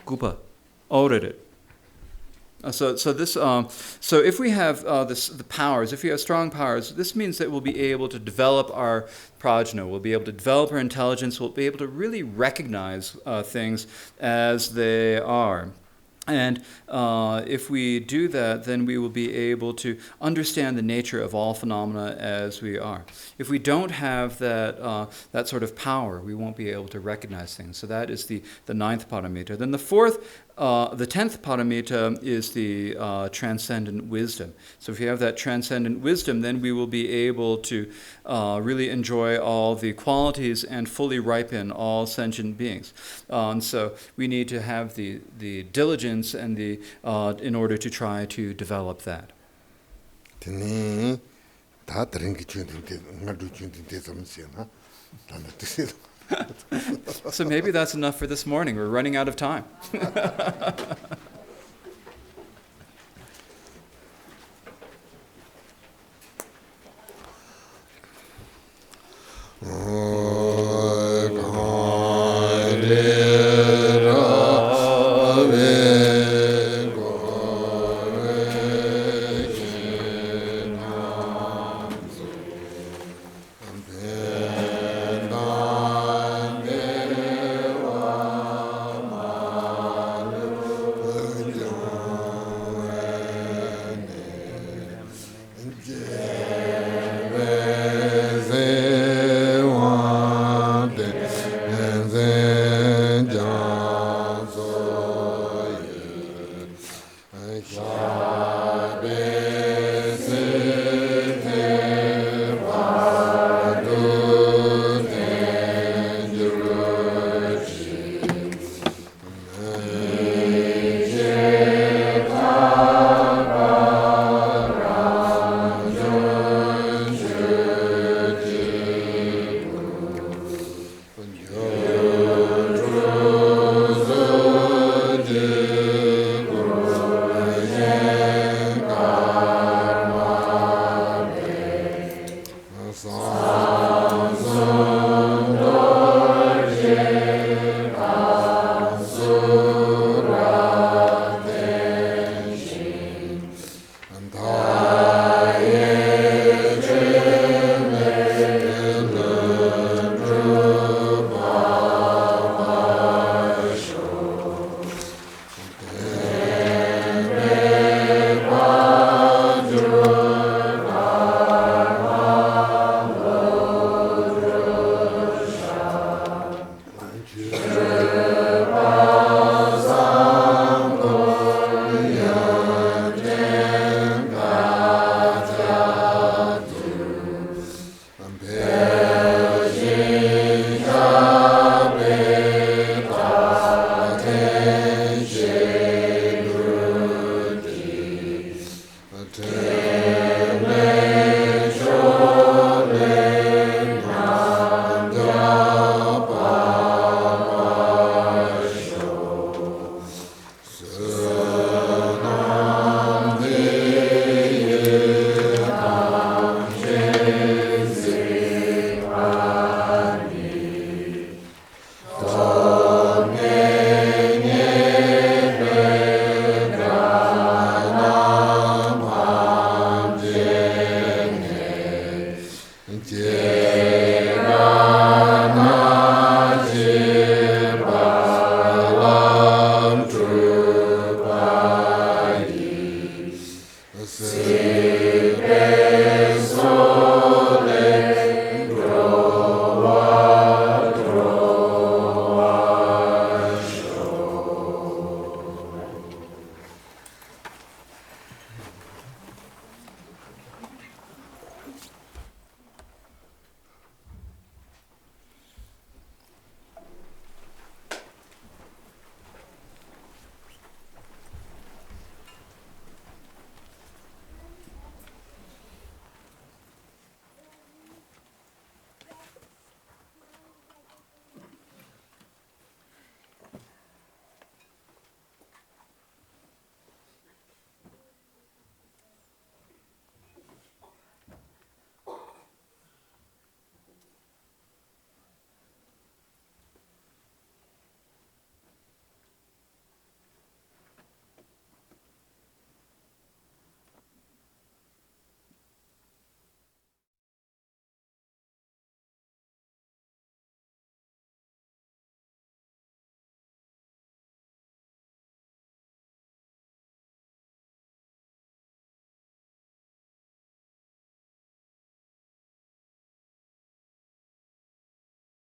Gupa. Orere. So if we have the powers, if we have strong powers, this means that we'll be able to develop our prajna, we'll be able to develop our intelligence, we'll be able to really recognize things as they are. And if we do that, then we will be able to understand the nature of all phenomena as we are. If we don't have that sort of power, we won't be able to recognize things. So that is the ninth paramita. Then the 10th paramita is the transcendent wisdom. So if you have that transcendent wisdom, then we will be able to really enjoy all the qualities and fully ripen all sentient beings. So we need to have the diligence and in order to try to develop that. So maybe that's enough for this morning. We're running out of time. Yeah.